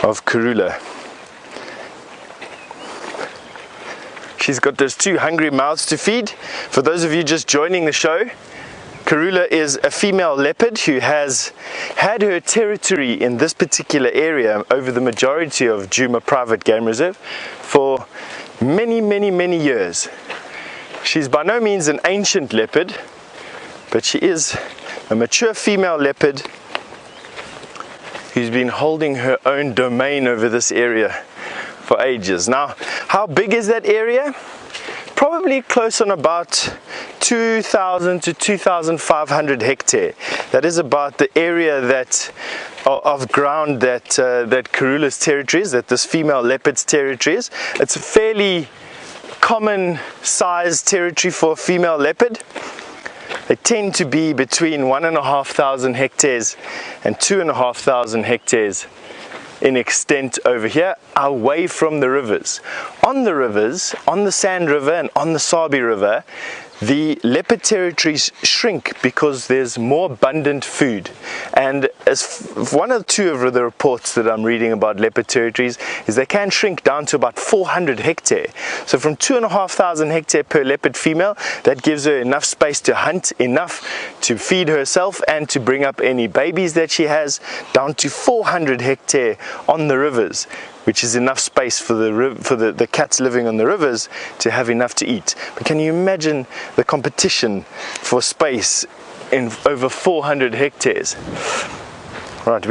of Karula. She's got those two hungry mouths to feed. For those of you just joining the show, Karula is a female leopard who has had her territory in this particular area over the majority of Djuma Private Game Reserve for many years. She's by no means an ancient leopard, but she is a mature female leopard who's been holding her own domain over this area for ages. Now, how big is that area? Probably close on about 2,000 to 2,500 hectare. That is about the area that of ground that that Karula's territory is, that this female leopard's territory is. It's a fairly common size territory for a female leopard. They tend to be between 1,500 hectares and 2,500 hectares in extent over here, away from the rivers. On the rivers, on the Sand River and on the Sabi River, the leopard territories shrink because there's more abundant food. And as one or two of the reports that I'm reading about leopard territories is they can shrink down to about 400 hectare. So from 2,500 hectare per leopard female, that gives her enough space to hunt, enough to feed herself and to bring up any babies that she has, down to 400 hectare on the rivers, which is enough space for the cats living on the rivers to have enough to eat. But can you imagine the competition for space in over 400 hectares? Right,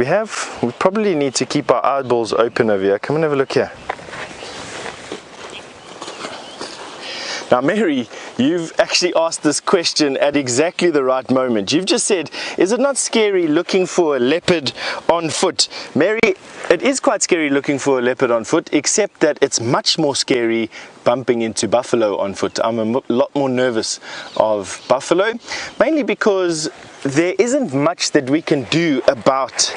we probably need to keep our eyeballs open over here. Come and have a look here. Now, Mary, you've actually asked this question at exactly the right moment. You've just said, is it not scary looking for a leopard on foot? Mary, it is quite scary looking for a leopard on foot, except that it's much more scary bumping into buffalo on foot. I'm a lot more nervous of buffalo, mainly because there isn't much that we can do about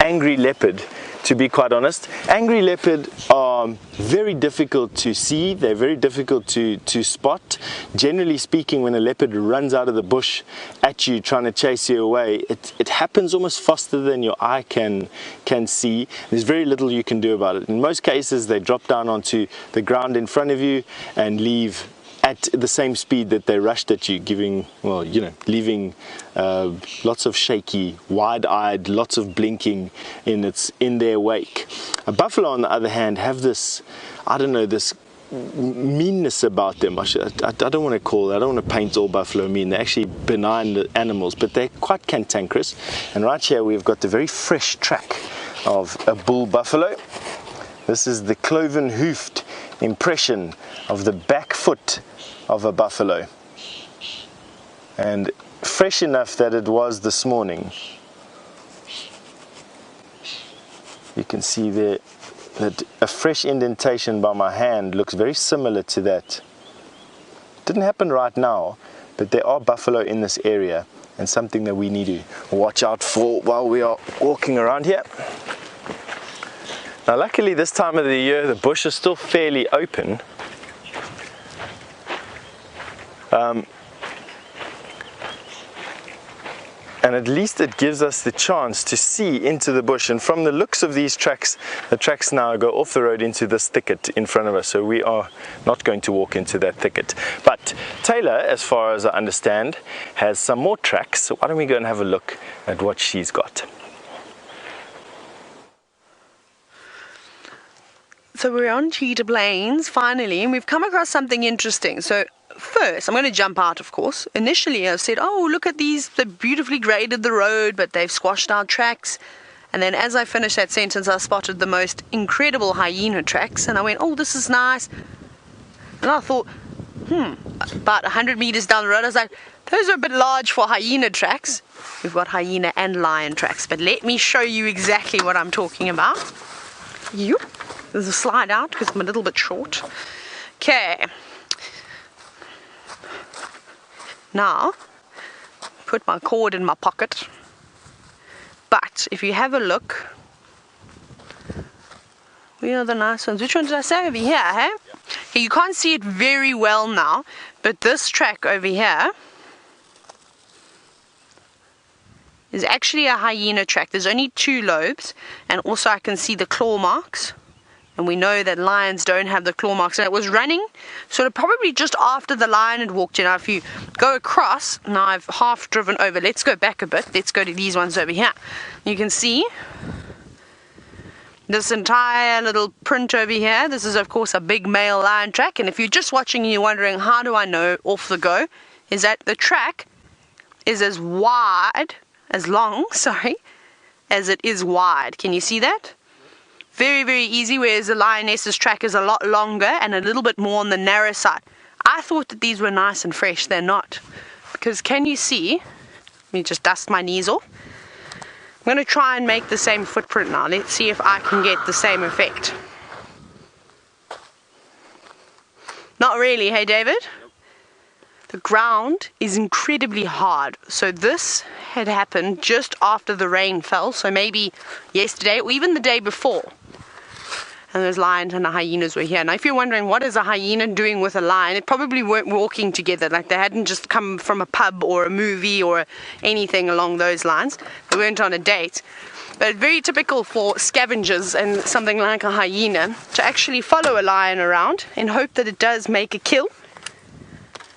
angry leopard. To be quite honest, angry leopard are very difficult to see. They're very difficult to spot. Generally speaking, when a leopard runs out of the bush at you trying to chase you away, it happens almost faster than your eye can see. There's very little you can do about it. In most cases, they drop down onto the ground in front of you and leave at the same speed that they rushed at you, giving, well, you know, leaving lots of shaky, wide-eyed, lots of blinking in their wake. A buffalo, on the other hand, have this, I don't know, this meanness about them. I don't want to paint all buffalo mean. They're actually benign animals, but they're quite cantankerous. And right here we've got the very fresh track of a bull buffalo. This is the cloven-hoofed impression of the back foot of a buffalo, and fresh enough that it was this morning. You can see there that a fresh indentation by my hand looks very similar to that. Didn't happen right now, but there are buffalo in this area, and something that we need to watch out for while we are walking around here. Now, luckily this time of the year the bush is still fairly open. And at least it gives us the chance to see into the bush. And from the looks of these tracks, the tracks now go off the road into this thicket in front of us, so we are not going to walk into that thicket. But Taylor, as far as I understand, has some more tracks, so why don't we go and have a look at what she's got. So we're on Cheetah Plains finally, and we've come across something interesting. So first, I'm going to jump out, of course. Initially I said, oh, look at these, they beautifully graded the road, but they've squashed our tracks. And then as I finished that sentence, I spotted the most incredible hyena tracks, and I went, oh, this is nice. And I thought, about 100 meters down the road, I was like, those are a bit large for hyena tracks. We've got hyena and lion tracks, but let me show you exactly what I'm talking about. There's a slide out because I'm a little bit short. Okay. Now, put my cord in my pocket. But if you have a look, where are the nice ones? Which one did I say? Over here, hey? Okay, you can't see it very well now, but this track over here is actually a hyena track. There's only 2 lobes, and also I can see the claw marks. And we know that lions don't have the claw marks. And it was running sort of probably just after the lion had walked in. Now if you go across, now I've half driven over. Let's go back a bit. Let's go to these ones over here. You can see this entire little print over here. This is of course a big male lion track. And if you're just watching and you're wondering, how do I know off the go? Is that the track is as wide, as long, sorry, as it is wide. Can you see that? Very, very easy, whereas the lioness's track is a lot longer and a little bit more on the narrow side. I thought that these were nice and fresh. They're not. Because can you see, let me just dust my knees off. I'm going to try and make the same footprint now. Let's see if I can get the same effect. Not really, hey David? The ground is incredibly hard. So this had happened just after the rain fell. So maybe yesterday or even the day before. And those lions and the hyenas were here. Now if you're wondering what is a hyena doing with a lion, it probably weren't walking together. Like they hadn't just come from a pub or a movie or anything along those lines. They weren't on a date. But very typical for scavengers and something like a hyena to actually follow a lion around and hope that it does make a kill.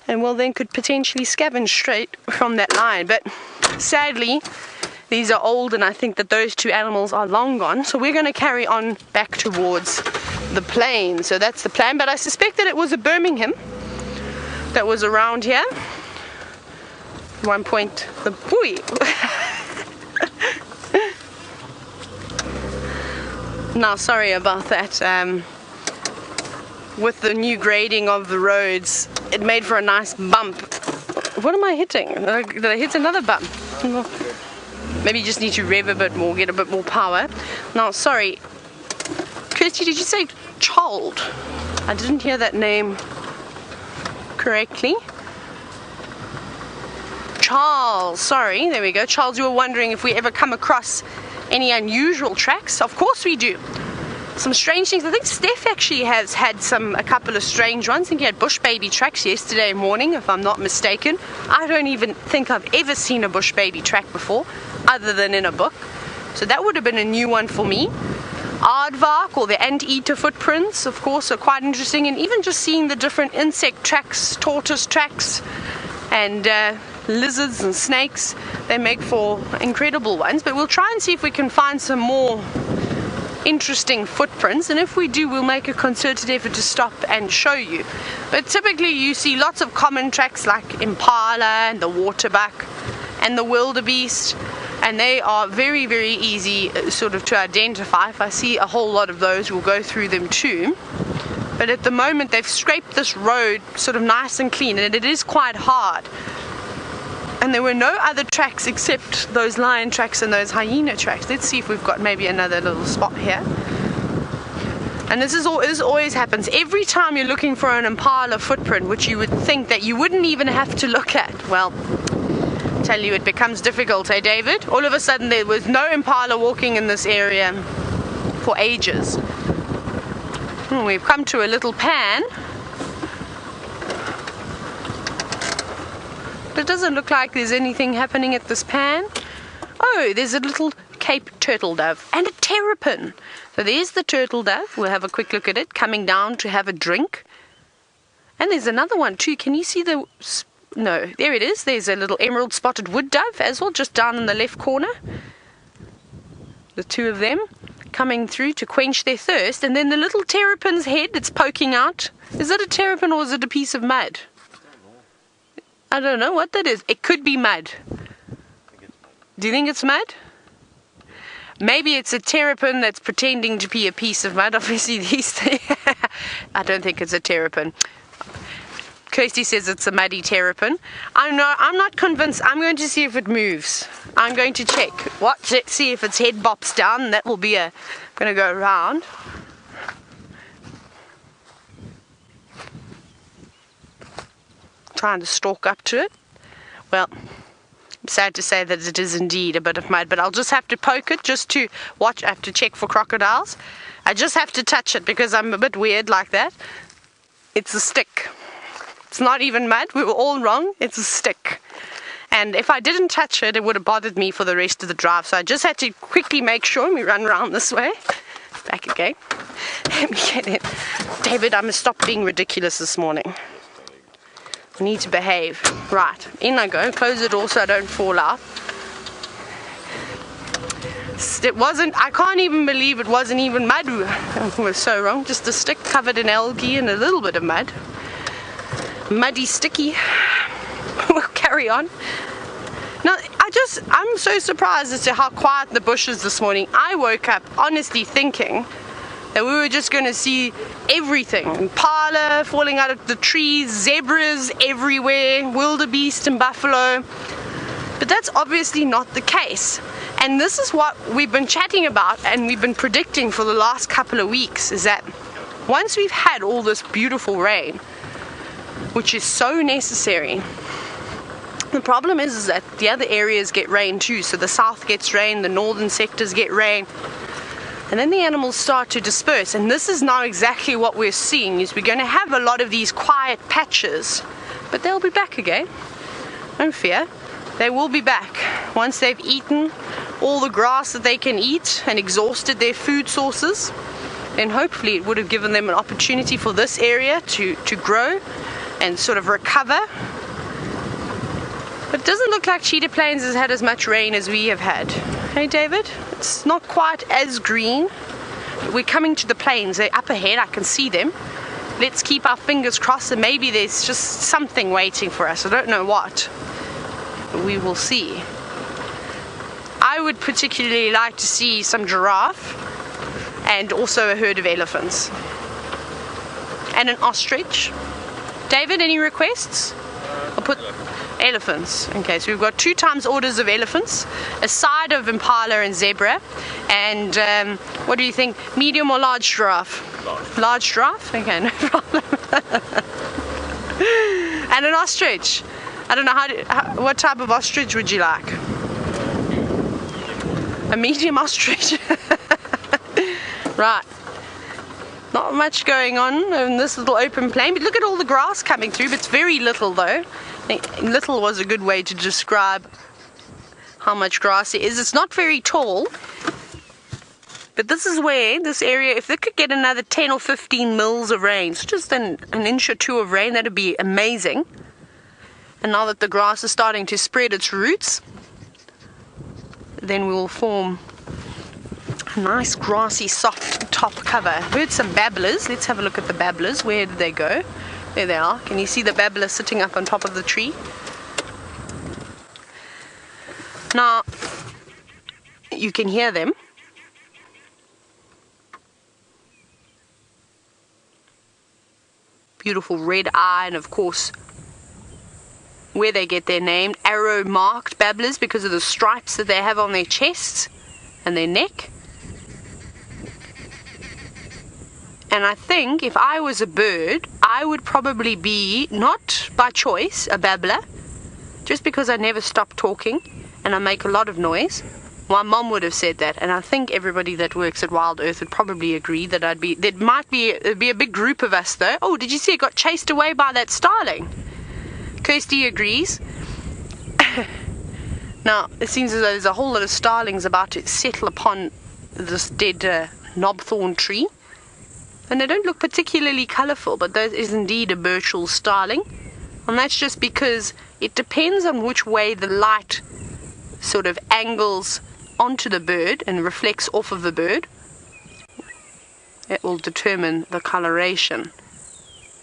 And well then could potentially scavenge straight from that lion. But sadly, these are old and I think that those 2 animals are long gone. So we're going to carry on back towards the plain. So that's the plan. But I suspect that it was a Birmingham that was around here. At one point, the boy. Now, sorry about that. With the new grading of the roads, it made for a nice bump. What am I hitting? Did I hit another bump? Maybe you just need to rev a bit more, get a bit more power. Now, sorry. Kirsty, did you say Child? I didn't hear that name correctly. Charles, sorry, there we go. Charles, you were wondering if we ever come across any unusual tracks. Of course we do. Some strange things. I think Stef actually has had a couple of strange ones. I think he had bush baby tracks yesterday morning, if I'm not mistaken. I don't even think I've ever seen a bush baby track before, other than in a book. So that would have been a new one for me. Aardvark or the anteater footprints, of course, are quite interesting. And even just seeing the different insect tracks, tortoise tracks, and lizards and snakes, they make for incredible ones. But we'll try and see if we can find some more interesting footprints, and if we do, we'll make a concerted effort to stop and show you. But typically you see lots of common tracks like impala and the waterbuck and the wildebeest, and they are very, very easy sort of to identify. If I see a whole lot of those, we'll go through them too. But at the moment they've scraped this road sort of nice and clean, and it is quite hard. And there were no other tracks except those lion tracks and those hyena tracks. Let's see if we've got maybe another little spot here. And this always happens. Every time you're looking for an impala footprint, which you would think that you wouldn't even have to look at, well, I tell you, it becomes difficult, eh, David? All of a sudden there was no impala walking in this area for ages. We've come to a little pan. It doesn't look like there's anything happening at this pan. Oh, there's a little Cape turtle dove and a terrapin. So there's the turtle dove. We'll have a quick look at it coming down to have a drink. And there's another one too. Can you see the... No, there it is. There's a little emerald spotted wood dove as well, just down in the left corner. The 2 of them coming through to quench their thirst. And then the little terrapin's head that's poking out. Is it a terrapin or is it a piece of mud? I don't know what that is. It could be mud. Do you think it's mud? Maybe it's a terrapin that's pretending to be a piece of mud. Obviously these things. I don't think it's a terrapin. Kirsty says it's a muddy terrapin. I'm not convinced. I'm going to see if it moves. I'm going to check. Let's see if its head bops down. That will be I'm going to go around. Trying to stalk up to it. Well, I'm sad to say that it is indeed a bit of mud, but I'll just have to poke it just to watch. I have to check for crocodiles. I just have to touch it because I'm a bit weird like that. It's a stick. It's not even mud. We were all wrong. It's a stick. And if I didn't touch it, it would have bothered me for the rest of the drive. So I just had to quickly make sure we run around this way. Back again. Let me get in. David, I must stop being ridiculous this morning. I need to behave. Right, in I go. Close the door so I don't fall out. It wasn't, I can't even believe it wasn't even mud. I was so wrong. Just a stick covered in algae and a little bit of mud. Muddy, sticky. We'll carry on. Now, I'm so surprised as to how quiet the bush is this morning. I woke up honestly thinking that we were just going to see everything. Impala falling out of the trees, zebras everywhere, wildebeest and buffalo. But that's obviously not the case. And this is what we've been chatting about and we've been predicting for the last couple of weeks, is that once we've had all this beautiful rain, which is so necessary, the problem is that the other areas get rain too. So the south gets rain, the northern sectors get rain, and then the animals start to disperse. And this is now exactly what we're seeing, is we're going to have a lot of these quiet patches, but they'll be back again. Don't fear. They will be back once they've eaten all the grass that they can eat and exhausted their food sources. Then hopefully it would have given them an opportunity for this area to grow and sort of recover. But it doesn't look like Cheetah Plains has had as much rain as we have had. Hey David, it's not quite as green. We're coming to the plains. They're up ahead, I can see them. Let's keep our fingers crossed and maybe there's just something waiting for us. I don't know what. We will see. I would particularly like to see some giraffe and also a herd of elephants and an ostrich. David, any requests? I'll put elephants. Okay, so we've got 2 times orders of elephants, a side of impala and zebra, and what do you think, medium or large giraffe? Large giraffe? Okay, no problem. And an ostrich. I don't know, what type of ostrich would you like? A medium ostrich. Right. Not much going on in this little open plain, but look at all the grass coming through. But it's very little though. Little was a good way to describe how much grass it is. It's not very tall, but this is where, this area, if they could get another 10 or 15 mils of rain, so just an inch or 2 of rain, that'd be amazing. And now that the grass is starting to spread its roots, then we will form a nice grassy soft top cover. I heard some babblers. Let's have a look at the babblers. Where did they go? There they are. Can you see the babbler sitting up on top of the tree? Now, you can hear them. Beautiful red eye, and of course, where they get their name, arrow marked babblers, because of the stripes that they have on their chests and their neck. And I think if I was a bird, I would probably be, not by choice, a babbler, just because I never stop talking and I make a lot of noise. My mom would have said that, and I think everybody that works at Wild Earth would probably agree that I'd be. There'd be a big group of us though. Oh, did you see it got chased away by that starling? Kirsty agrees. Now, it seems as though there's a whole lot of starlings about to settle upon this dead knobthorn tree. And they don't look particularly colourful, but that is indeed a Burchell starling. And that's just because it depends on which way the light sort of angles onto the bird and reflects off of the bird. It will determine the coloration.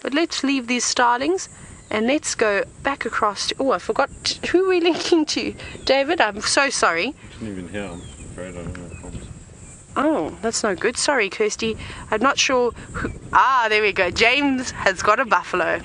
But let's leave these starlings and let's go back across to, oh, I forgot who we're linking to. David, I'm so sorry. Didn't even hear, I'm afraid. I don't know. Oh, that's no good. Sorry, Kirsty. I'm not sure who... Ah, there we go. James has got a buffalo.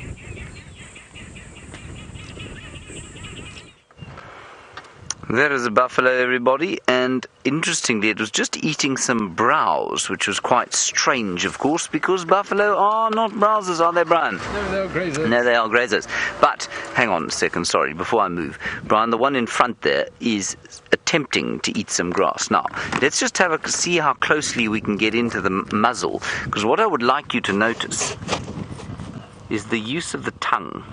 There is a buffalo, everybody, and interestingly, it was just eating some browse, which was quite strange, of course, because buffalo are not browsers, are they, Brian? No, they are grazers. No, they are grazers. But, hang on a second, sorry, before I move. Brian, the one in front there is attempting to eat some grass. Now, let's just see how closely we can get into the muzzle, because what I would like you to notice is the use of the tongue.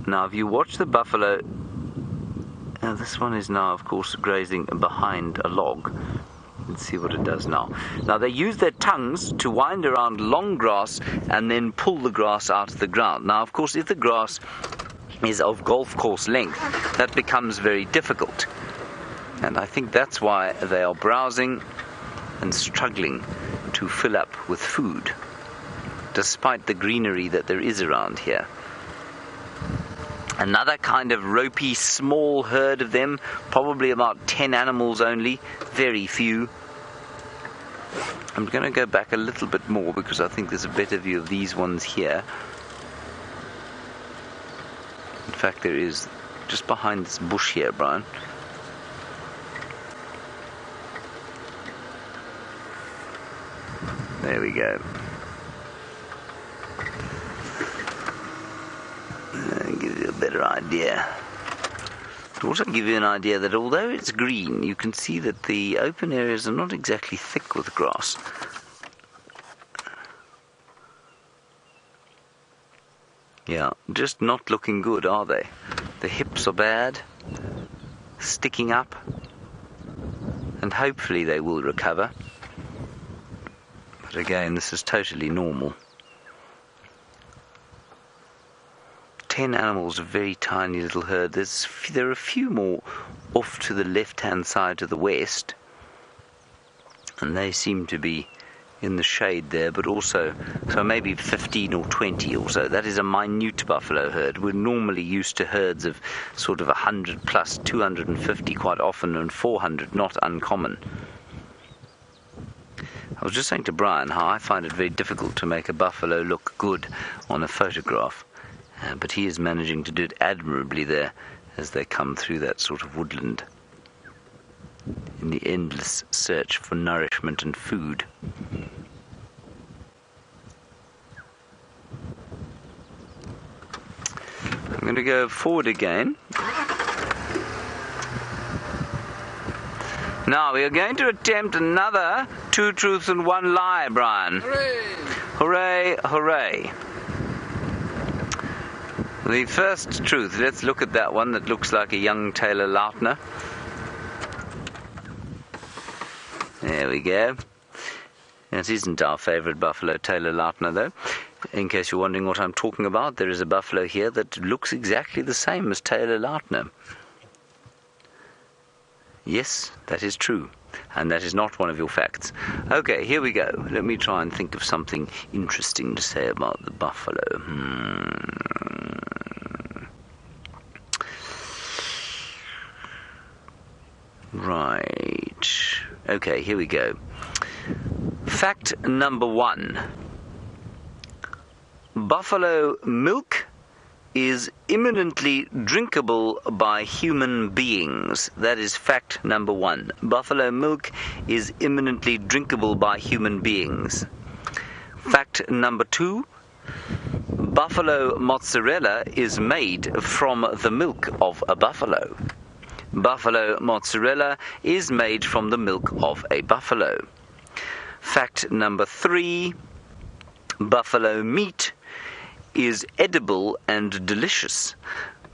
Now, if you watch the buffalo, this one is now, of course, grazing behind a log. Let's see what it does now. Now, they use their tongues to wind around long grass and then pull the grass out of the ground. Now, of course, if the grass is of golf course length, that becomes very difficult. And I think that's why they are browsing and struggling to fill up with food, despite the greenery that there is around here. Another kind of ropey, small herd of them, probably about 10 animals only, very few. I'm going to go back a little bit more because I think there's a better view of these ones here. In fact, there is just behind this bush here, Brian. There we go. Give you a better idea. To also give you an idea that although it's green, you can see that the open areas are not exactly thick with grass. Yeah, just not looking good, are they? The hips are bad, sticking up, and hopefully they will recover. But again, this is totally normal. 10 animals, a very tiny little herd. There are a few more off to the left-hand side to the west, and they seem to be in the shade there, but also, so maybe 15 or 20 or so. That is a minute buffalo herd. We're normally used to herds of sort of 100 plus, 250 quite often, and 400, not uncommon. I was just saying to Brian how I find it very difficult to make a buffalo look good on a photograph. But he is managing to do it admirably there as they come through that sort of woodland in the endless search for nourishment and food. I'm going to go forward again. Now we are going to attempt another 2 truths and 1 lie, Brian. Hooray! Hooray, hooray. The first truth, let's look at that one that looks like a young Taylor Lautner. There we go. It isn't our favourite buffalo, Taylor Lautner, though. In case you're wondering what I'm talking about, there is a buffalo here that looks exactly the same as Taylor Lautner. Yes, that is true. And that is not one of your facts. Okay, here we go. Let me try and think of something interesting to say about the buffalo. Right. Okay, here we go. Fact number 1. Buffalo milk is imminently drinkable by human beings. That is fact number 1. Buffalo milk is imminently drinkable by human beings. Fact number 2. Buffalo mozzarella is made from the milk of a buffalo. Buffalo mozzarella is made from the milk of a buffalo. Fact number 3. Buffalo meat is edible and delicious.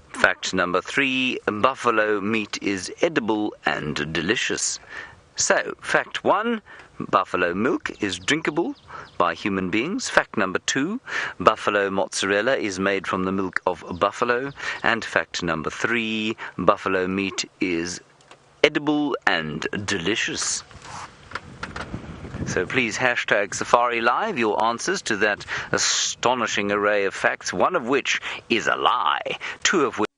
Fact number 3. Buffalo meat is edible and delicious. So, fact 1. Buffalo milk is drinkable by human beings. Fact number 2. Buffalo mozzarella is made from the milk of a buffalo. And fact number 3. Buffalo meat is edible and delicious. So please hashtag Safari Live your answers to that astonishing array of facts, one of which is a lie, 2 of which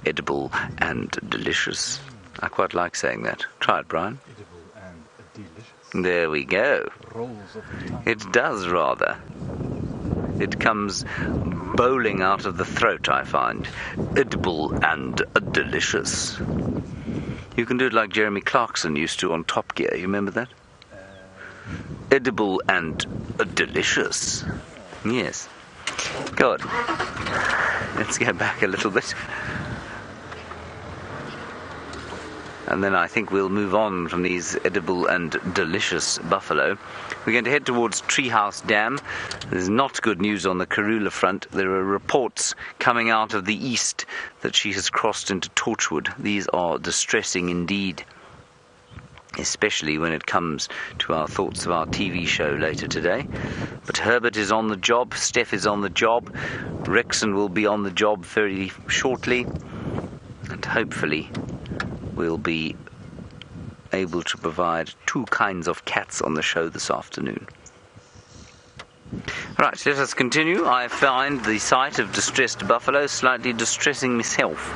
edible and delicious. I quite like saying that. Try it, Brian. Edible and delicious. There we go. Rolls of the tongue. It does rather. It comes bowling out of the throat, I find. Edible and delicious. You can do it like Jeremy Clarkson used to on Top Gear. You remember that? Edible and delicious. Yes. Good. Let's go back a little bit. and then I think we'll move on from these edible and delicious buffalo. We're going to head towards Treehouse Dam. There's not good news on the Karula front. There are reports coming out of the east that she has crossed into Torchwood. These are distressing indeed, especially when it comes to our thoughts of our TV show later today. But Herbert is on the job, Stef is on the job, Rexon will be on the job very shortly, and hopefully we'll be able to provide two kinds of cats on the show this afternoon. Right, let us continue. I find the sight of distressed buffalo slightly distressing myself.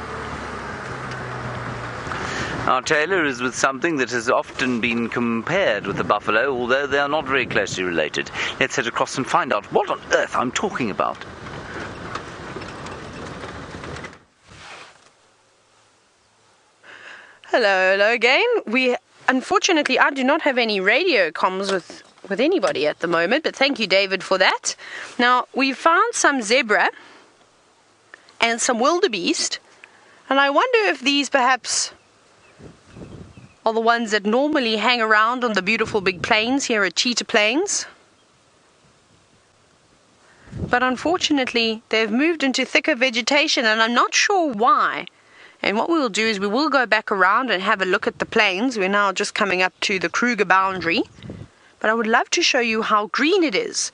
Our tailor is with something that has often been compared with the buffalo, although they are not very closely related. Let's head across and find out what on earth I'm talking about. Hello again. Unfortunately, I do not have any radio comms with anybody at the moment, but thank you, David, for that. Now, we found some zebra and some wildebeest, and I wonder if these perhaps are the ones that normally hang around on the beautiful big plains here at Cheetah Plains. But unfortunately, they've moved into thicker vegetation, and I'm not sure why. And what we will do is we will go back around and have a look at the plains. We're now just coming up to the Kruger boundary. But I would love to show you how green it is.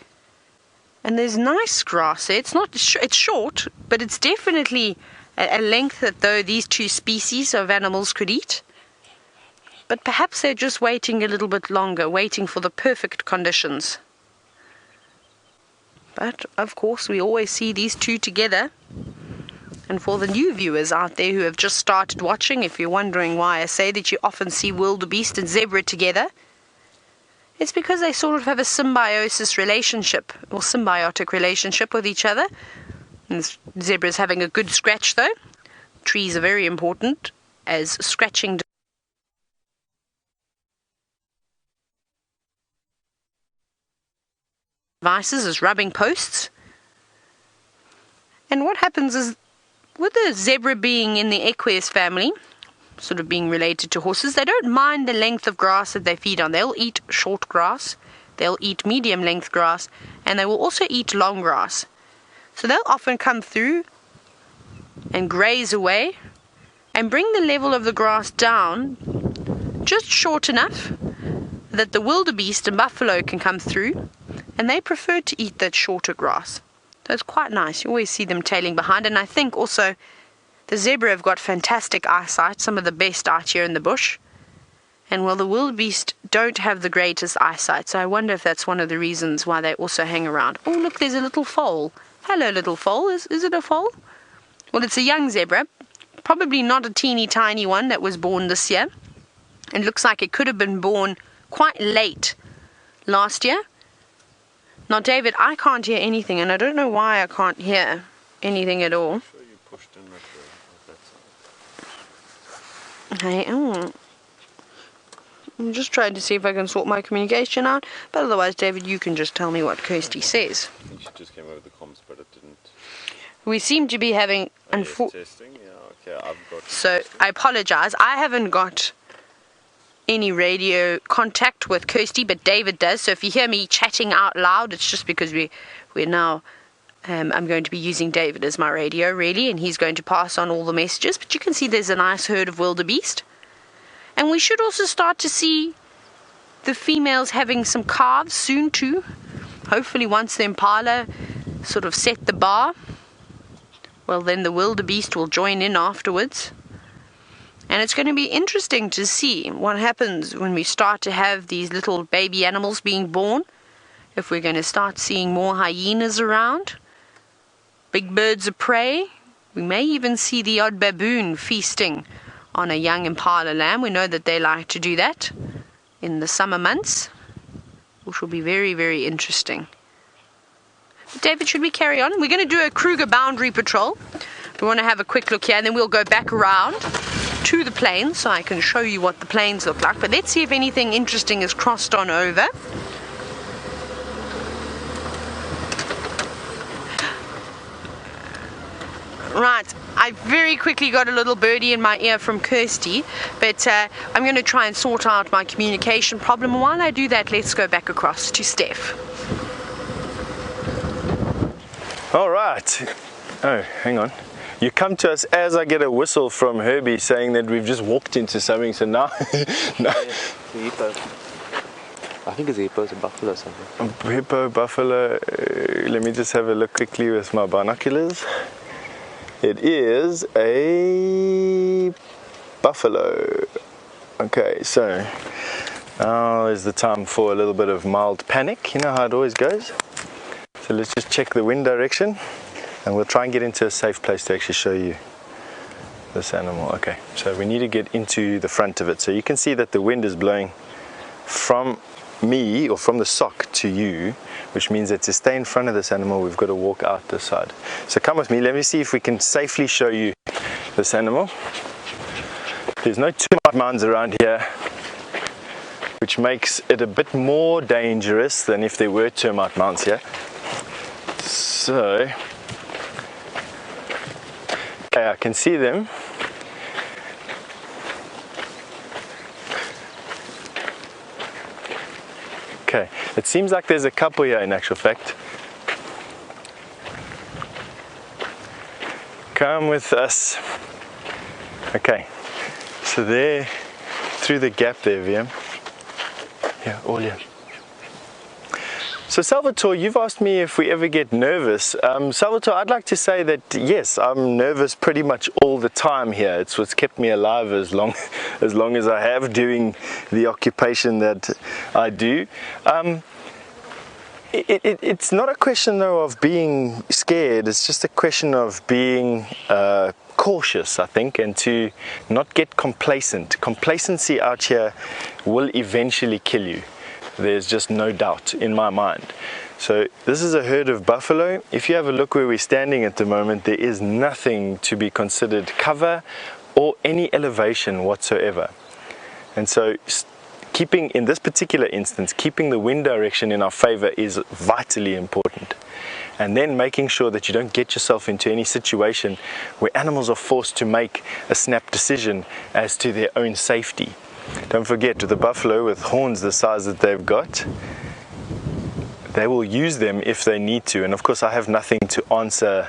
And there's nice grass there. It's short, but it's definitely a length that though these two species of animals could eat. But perhaps they're just waiting a little bit longer, waiting for the perfect conditions. But of course we always see these two together. And for the new viewers out there who have just started watching, if you're wondering why I say that you often see wildebeest and zebra together, it's because they sort of have a symbiotic relationship with each other. And zebra's having a good scratch though. Trees are very important as scratching devices, as rubbing posts. And what happens is, with the zebra being in the equus family, sort of being related to horses, they don't mind the length of grass that they feed on. They'll eat short grass, they'll eat medium length grass, and they will also eat long grass. So they'll often come through and graze away and bring the level of the grass down just short enough that the wildebeest and buffalo can come through, and they prefer to eat that shorter grass. So it's quite nice. You always see them tailing behind. And I think also the zebra have got fantastic eyesight, some of the best out here in the bush. And well, the wildebeest don't have the greatest eyesight. So I wonder if that's one of the reasons why they also hang around. Oh, look, there's a little foal. Hello, little foal. Is it a foal? Well, it's a young zebra. Probably not a teeny tiny one that was born this year. It looks like it could have been born quite late last year. Now, David, I can't hear anything, and I don't know why I can't hear anything at all. Sure you pushed in that side. Okay, I'm just trying to see if I can sort my communication out, but otherwise, David, you can just tell me what Kirsty says. I think she just came over the comms, but it didn't. We seem to be having... testing? Yeah, okay, I've got... So, I apologize. I haven't got any radio contact with Kirsty, but David does. So if you hear me chatting out loud, it's just because we're now I'm going to be using David as my radio, really, and he's going to pass on all the messages. But you can see there's a nice herd of wildebeest, and we should also start to see the females having some calves soon too. Hopefully once the impala sort of set the bar, well, then the wildebeest will join in afterwards. And it's going to be interesting to see what happens when we start to have these little baby animals being born. If we're going to start seeing more hyenas around, big birds of prey. We may even see the odd baboon feasting on a young impala lamb. We know that they like to do that in the summer months, which will be very, very interesting. But David, should we carry on? We're going to do a Kruger boundary patrol. We want to have a quick look here, and then we'll go back around to the plains so I can show you what the plains look like. But let's see if anything interesting is crossed on over. Right, I very quickly got a little birdie in my ear from Kirsty, but I'm going to try and sort out my communication problem. And while I do that, let's go back across to Stef. All right. Oh, hang on. You come to us as I get a whistle from Herbie saying that we've just walked into something, so now... no. Hippo. I think it's a hippo, it's a buffalo or something. Hippo, buffalo, let me just have a look quickly with my binoculars. It is a buffalo. Okay, so now is the time for a little bit of mild panic. You know how it always goes. So let's just check the wind direction and we'll try and get into a safe place to actually show you this animal. Okay, so we need to get into the front of it. So you can see that the wind is blowing from me or from the sock to you, which means that to stay in front of this animal we've got to walk out this side. So come with me, let me see if we can safely show you this animal. There's no termite mounds around here, which makes it a bit more dangerous than if there were termite mounds here. So okay, I can see them. Okay, it seems like there's a couple here in actual fact. Come with us. Okay, so there, through the gap there, VM. Yeah, all here. So Salvatore, you've asked me if we ever get nervous. Salvatore, I'd like to say that yes, I'm nervous pretty much all the time here. It's what's kept me alive as long as I have doing the occupation that I do. It's not a question though of being scared, it's just a question of being cautious, I think, and to not get complacent. Complacency out here will eventually kill you. There's just no doubt in my mind. So this is a herd of buffalo. If you have a look where we're standing at the moment, there is nothing to be considered cover or any elevation whatsoever. And so keeping, in this particular instance, keeping the wind direction in our favor is vitally important. And then making sure that you don't get yourself into any situation where animals are forced to make a snap decision as to their own safety. Don't forget, with the buffalo with horns the size that they've got, they will use them if they need to. And of course I have nothing to answer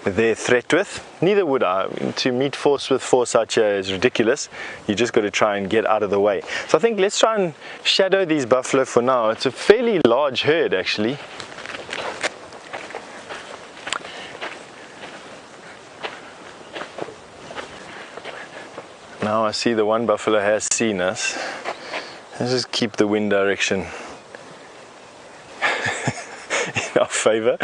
their threat with. Neither would I. To meet force with force out here is ridiculous. You just got to try and get out of the way. So I think let's try and shadow these buffalo for now. It's a fairly large herd actually. Now I see the one buffalo has seen us. Let's just keep the wind direction in our favor.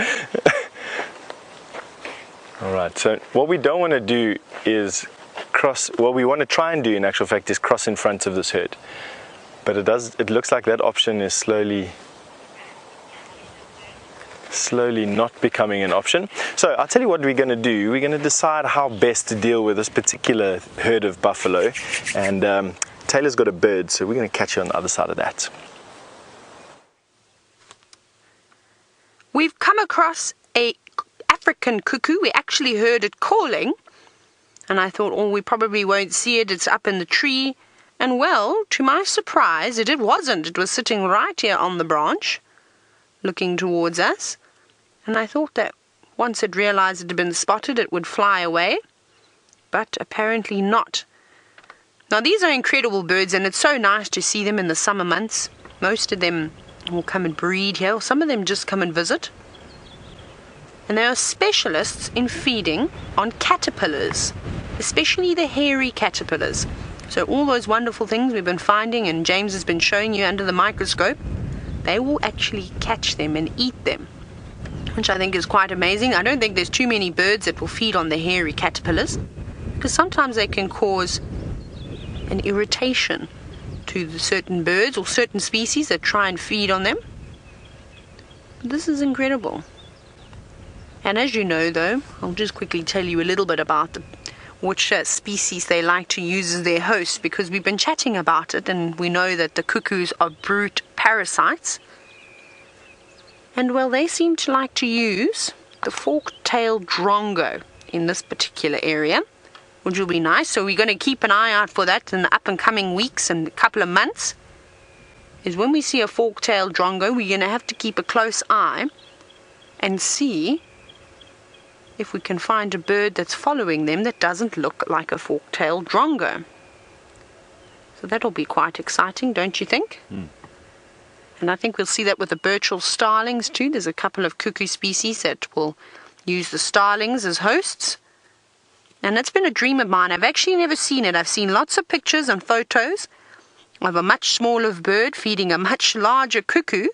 Alright, so what we don't want to do is cross, what we want to try and do in actual fact is cross in front of this herd. But it looks like that option is slowly not becoming an option. So I'll tell you what we're going to do. We're going to decide how best to deal with this particular herd of buffalo, and Taylor's got a bird, so we're going to catch you on the other side of that. We've come across a African cuckoo. We actually heard it calling, and I thought, oh, we probably won't see it, it's up in the tree. And well, to my surprise, it wasn't. It was sitting right here on the branch, looking towards us, and I thought that once it realized it had been spotted it would fly away, but apparently not. Now these are incredible birds, and it's so nice to see them in the summer months. Most of them will come and breed here, or some of them just come and visit, and they are specialists in feeding on caterpillars, especially the hairy caterpillars. So all those wonderful things we've been finding and James has been showing you under the microscope, they will actually catch them and eat them, which I think is quite amazing. I don't think there's too many birds that will feed on the hairy caterpillars, because sometimes they can cause an irritation to the certain birds or certain species that try and feed on them. But this is incredible. And as you know though, I'll just quickly tell you a little bit about which species they like to use as their host, because we've been chatting about it and we know that the cuckoos are brute parasites, and well, they seem to like to use the fork-tailed drongo. in this particular area, which will be nice. So we're going to keep an eye out for that in the up and coming weeks and a couple of months. Is when we see a fork-tailed drongo, we're going to have to keep a close eye and see if we can find a bird that's following them that doesn't look like a fork-tailed drongo. So that'll be quite exciting, don't you think? And I think we'll see that with the Burchell starlings too. There's a couple of cuckoo species that will use the starlings as hosts. And it's been a dream of mine. I've actually never seen it. I've seen lots of pictures and photos of a much smaller bird feeding a much larger cuckoo.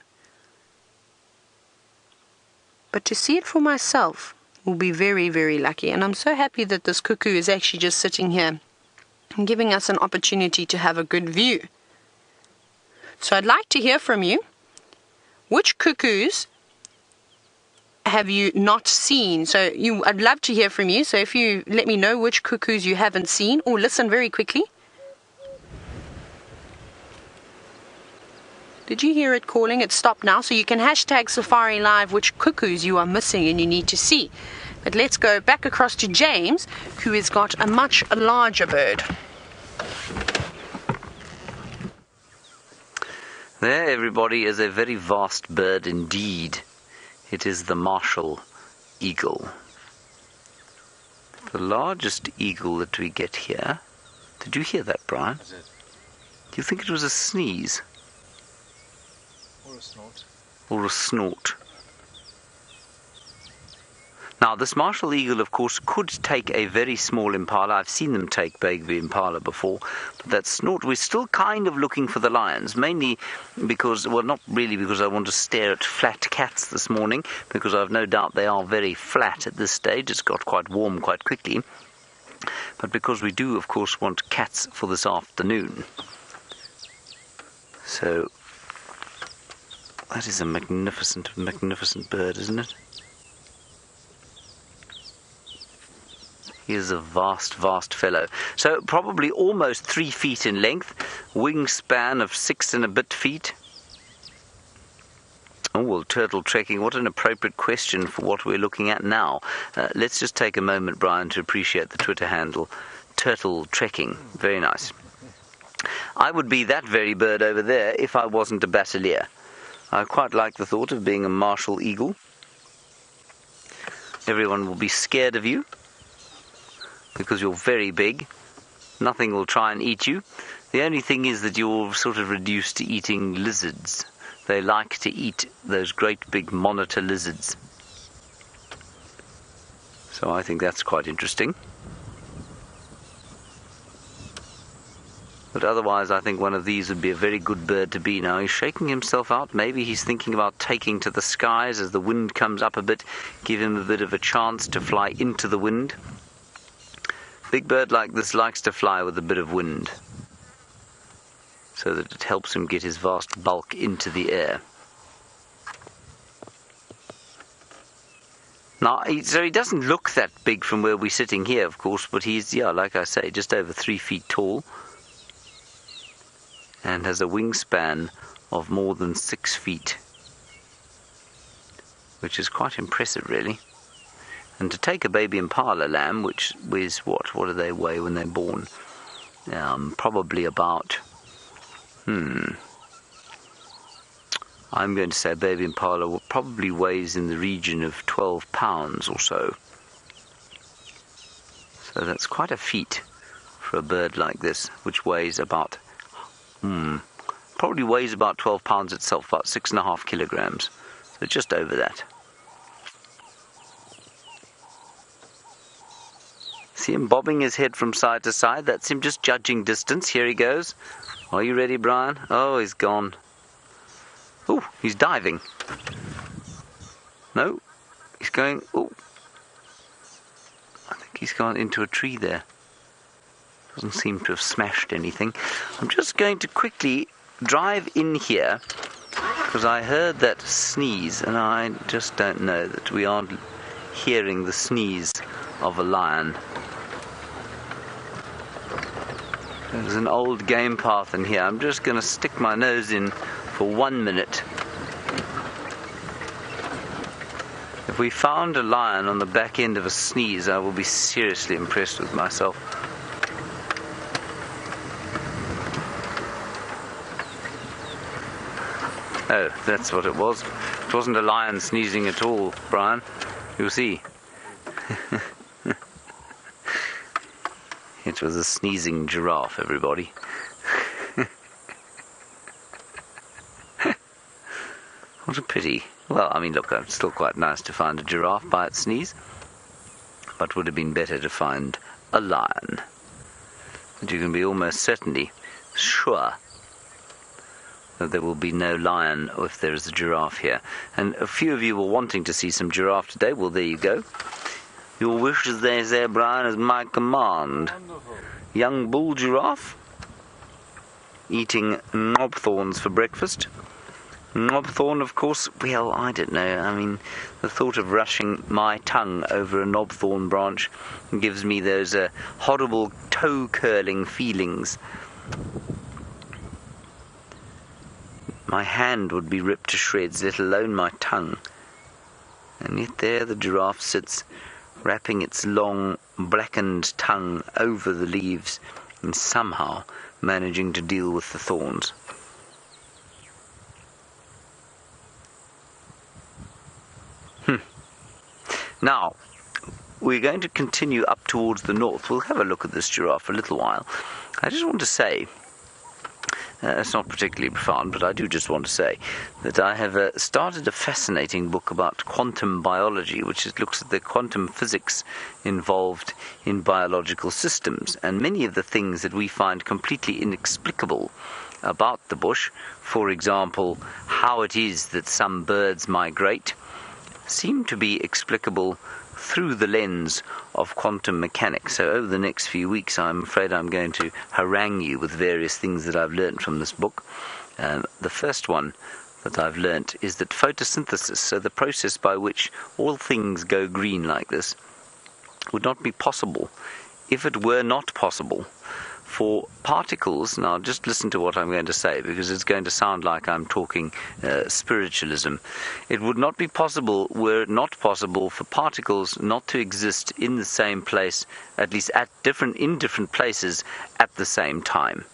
But to see it for myself will be very, very lucky. And I'm so happy that this cuckoo is actually just sitting here and giving us an opportunity to have a good view. So I'd like to hear from you. Which cuckoos have you not seen? So I'd love to hear from you. So if you let me know which cuckoos you haven't seen, or listen very quickly. Did you hear it calling? It stopped now. So you can hashtag Safari Live which cuckoos you are missing and you need to see. But let's go back across to James, who has got a much larger bird. There, everybody, is a very vast bird indeed. It is the Marshall eagle. The largest eagle that we get here. Did you hear that, Brian? Is it? Do you think it was a sneeze? Or a snort? Or a snort? Now, this Marshall eagle, of course, could take a very small impala. I've seen them take baby impala before. But that snort, we're still kind of looking for the lions, mainly because, well, not really because I want to stare at flat cats this morning, because I've no doubt they are very flat at this stage. It's got quite warm quite quickly. But because we do, of course, want cats for this afternoon. So, that is a magnificent, magnificent bird, isn't it? He is a vast, vast fellow. So probably almost 3 feet in length, wingspan of 6 and a bit feet. Oh, well, turtle trekking, what an appropriate question for what we're looking at now. Let's just take a moment, Brian, to appreciate the Twitter handle, turtle trekking. Very nice. I would be that very bird over there if I wasn't a battalier. I quite like the thought of being a Marshall eagle. Everyone will be scared of you, because you're very big. Nothing will try and eat you. The only thing is that you're sort of reduced to eating lizards. They like to eat those great big monitor lizards. So I think that's quite interesting. But otherwise, I think one of these would be a very good bird to be. Now, he's shaking himself out. Maybe he's thinking about taking to the skies as the wind comes up a bit, give him a bit of a chance to fly into the wind. Big bird like this likes to fly with a bit of wind, so that it helps him get his vast bulk into the air. Now, so he doesn't look that big from where we're sitting here, of course, but he's, yeah, like I say, just over 3 feet tall, and has a wingspan of more than 6 feet, which is quite impressive, really. And to take a baby impala lamb, which weighs what do they weigh when they're born? Probably about, I'm going to say a baby impala probably weighs in the region of 12 pounds or so. So that's quite a feat for a bird like this, which weighs about, probably weighs about 12 pounds itself, about 6.5 kilograms. So just over that. See him bobbing his head from side to side. That's him just judging distance. Here he goes. Are you ready, Brian? Oh, he's gone. Oh, he's diving. No, he's going. Oh, I think he's gone into a tree there. Doesn't seem to have smashed anything. I'm just going to quickly drive in here, because I heard that sneeze, and I just don't know that we aren't hearing the sneeze of a lion. There's an old game path in here. I'm just going to stick my nose in for 1 minute. If If we found a lion on the back end of a sneeze, I will be seriously impressed with myself. Oh, that's what it was. It wasn't a lion sneezing at all, Brian. You'll see. It was a sneezing giraffe, everybody. What a pity. Well, I mean, look, it's still quite nice to find a giraffe by its sneeze, but would have been better to find a lion. And you can be almost certainly sure that there will be no lion if there is a giraffe here. And a few of you were wanting to see some giraffe today. Well, there you go. Your wish, as they say, Brian, is my command. Wonderful. Young bull giraffe eating knobthorns for breakfast. Knobthorn, of course, well, I don't know. I mean, the thought of rushing my tongue over a knobthorn branch gives me those horrible toe-curling feelings. My hand would be ripped to shreds, let alone my tongue. And yet there the giraffe sits, wrapping its long, blackened tongue over the leaves and somehow managing to deal with the thorns. Now, we're going to continue up towards the north. We'll have a look at this giraffe for a little while. I just want to say, it's not particularly profound, but I do just want to say that I have started a fascinating book about quantum biology, which looks at the quantum physics involved in biological systems, and many of the things that we find completely inexplicable about the bush, for example, how it is that some birds migrate, seem to be explicable through the lens of quantum mechanics. So over the next few weeks, I'm afraid I'm going to harangue you with various things that I've learned from this book. The first one that I've learnt is that photosynthesis, so the process by which all things go green like this, would not be possible if it were not possible for particles. Now just listen to what I'm going to say, because it's going to sound like I'm talking spiritualism. It would not be possible were it not possible for particles not to exist in the same place, at least in different places at the same time.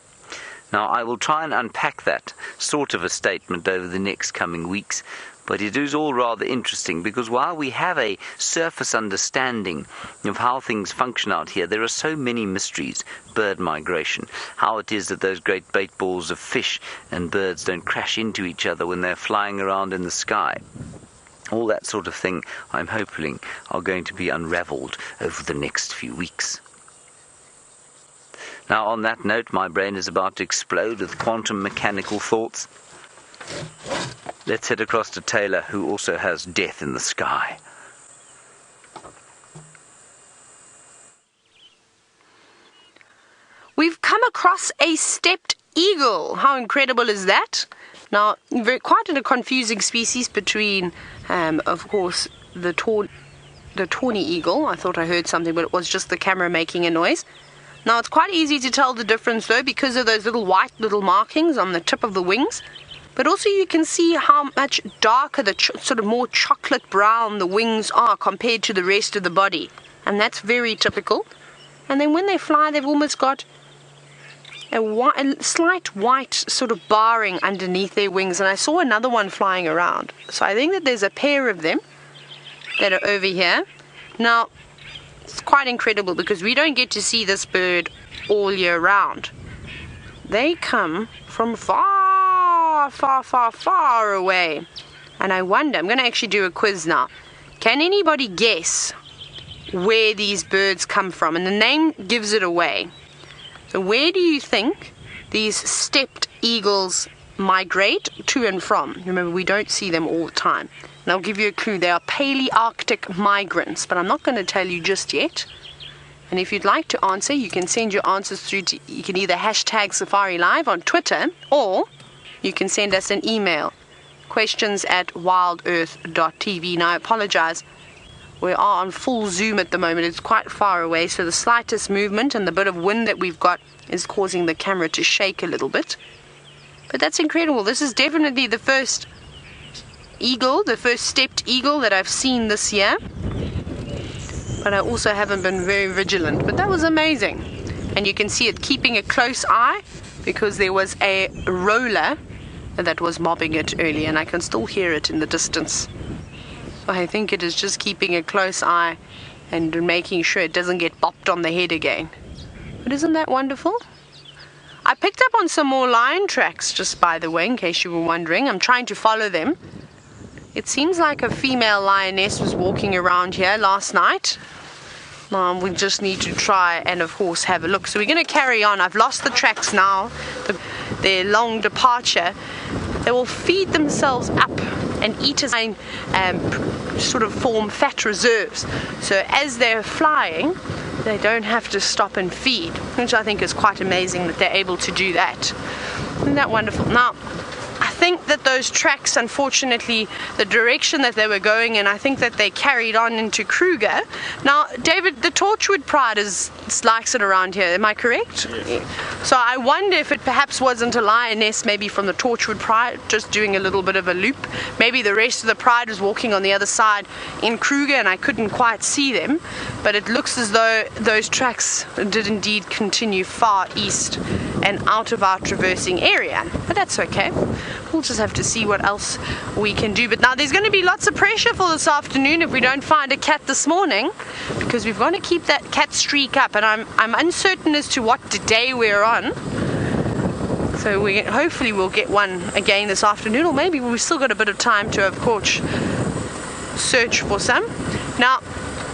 Now I will try and unpack that sort of a statement over the next coming weeks, but it is all rather interesting, because while we have a surface understanding of how things function out here, there are so many mysteries. Bird migration, how it is that those great bait balls of fish and birds don't crash into each other when they're flying around in the sky. All that sort of thing, I'm hoping, are going to be unraveled over the next few weeks. Now, on that note, my brain is about to explode with quantum mechanical thoughts. Let's head across to Taylor, who also has death in the sky. We've come across a stepped eagle. How incredible is that? Now, quite a confusing species between, of course, the tawny eagle. I thought I heard something, but it was just the camera making a noise. Now, it's quite easy to tell the difference, though, because of those little white markings on the tip of the wings. But also you can see how much darker, sort of more chocolate brown the wings are compared to the rest of the body. And that's very typical. And then when they fly, they've almost got a slight white sort of barring underneath their wings. And I saw another one flying around. So I think that there's a pair of them that are over here. Now, it's quite incredible because we don't get to see this bird all year round. They come from far away. And I wonder, I'm going to actually do a quiz now. Can anybody guess where these birds come from? And the name gives it away. So where do you think these stepped eagles migrate to and from? Remember, we don't see them all the time. And I'll give you a clue. They are Palearctic migrants, but I'm not going to tell you just yet. And if you'd like to answer, you can send your answers through to, you can either hashtag Safari Live on Twitter, or you can send us an email, questions@WildEarthTV. Now, I apologize. We are on full zoom at the moment. It's quite far away, so the slightest movement and the bit of wind that we've got is causing the camera to shake a little bit. But that's incredible. This is definitely the first eagle, the first stepped eagle that I've seen this year. But I also haven't been very vigilant. But that was amazing. And you can see it keeping a close eye because there was a roller that was mobbing it earlier, and I can still hear it in the distance. So I think it is just keeping a close eye and making sure it doesn't get bopped on the head again. But isn't that wonderful? I picked up on some more lion tracks, just by the way, in case you were wondering. I'm trying to follow them. It seems like a female lioness was walking around here last night. We just need to try and, of course, have a look. So we're going to carry on. I've lost the tracks now. Their long departure. They will feed themselves up and eat as sort of form fat reserves. So as they're flying, they don't have to stop and feed, which I think is quite amazing that they're able to do that. Isn't that wonderful? Now, I think that those tracks, unfortunately, the direction that they were going in, I think that they carried on into Kruger. Now, David, the Torchwood Pride likes it around here, am I correct? Yes. So I wonder if it perhaps wasn't a lioness, maybe from the Torchwood Pride, just doing a little bit of a loop. Maybe the rest of the pride was walking on the other side in Kruger and I couldn't quite see them. But it looks as though those tracks did indeed continue far east and out of our traversing area. But that's okay. We'll just have to see what else we can do. But now there's going to be lots of pressure for this afternoon if we don't find a cat this morning, because we've got to keep that cat streak up, and I'm uncertain as to what day we're on. So hopefully we'll get one again this afternoon, or maybe we've still got a bit of time to, of course, search for some. Now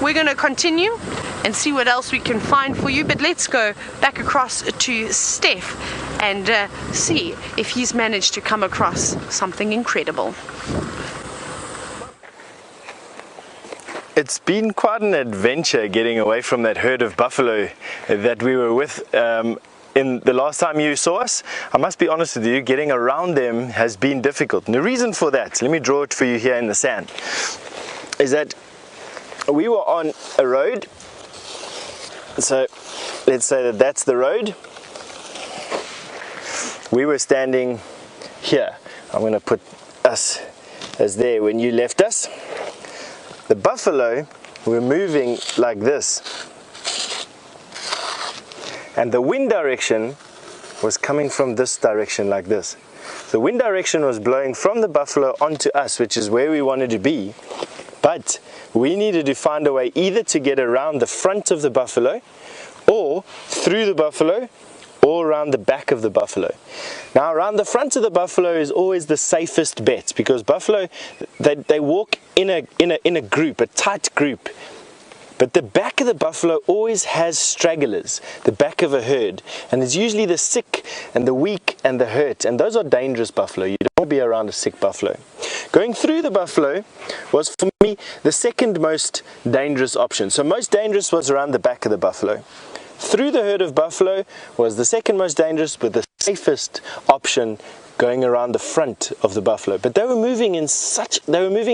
we're going to continue and see what else we can find for you, but let's go back across to Stef and see if he's managed to come across something incredible. It's been quite an adventure getting away from that herd of buffalo that we were with in the last time you saw us. I must be honest with you, getting around them has been difficult. And the reason for that, let me draw it for you here in the sand, is that we were on a road. So let's say that that's the road. We were standing here. I'm going to put us as there when you left us. The buffalo were moving like this, and the wind direction was coming from this direction like this. The wind direction was blowing from the buffalo onto us, which is where we wanted to be, but we needed to find a way either to get around the front of the buffalo or through the buffalo or around the back of the buffalo. Now around the front of the buffalo is always the safest bet, because buffalo, they walk in a group, a tight group. But the back of the buffalo always has stragglers, the back of a herd, and it's usually the sick and the weak and the hurt, and those are dangerous buffalo. You don't want to be around a sick buffalo. Going through the buffalo was for me the second most dangerous option. So most dangerous was around the back of the buffalo. Through the herd of buffalo was the second most dangerous, but the safest option going around the front of the buffalo. But they were moving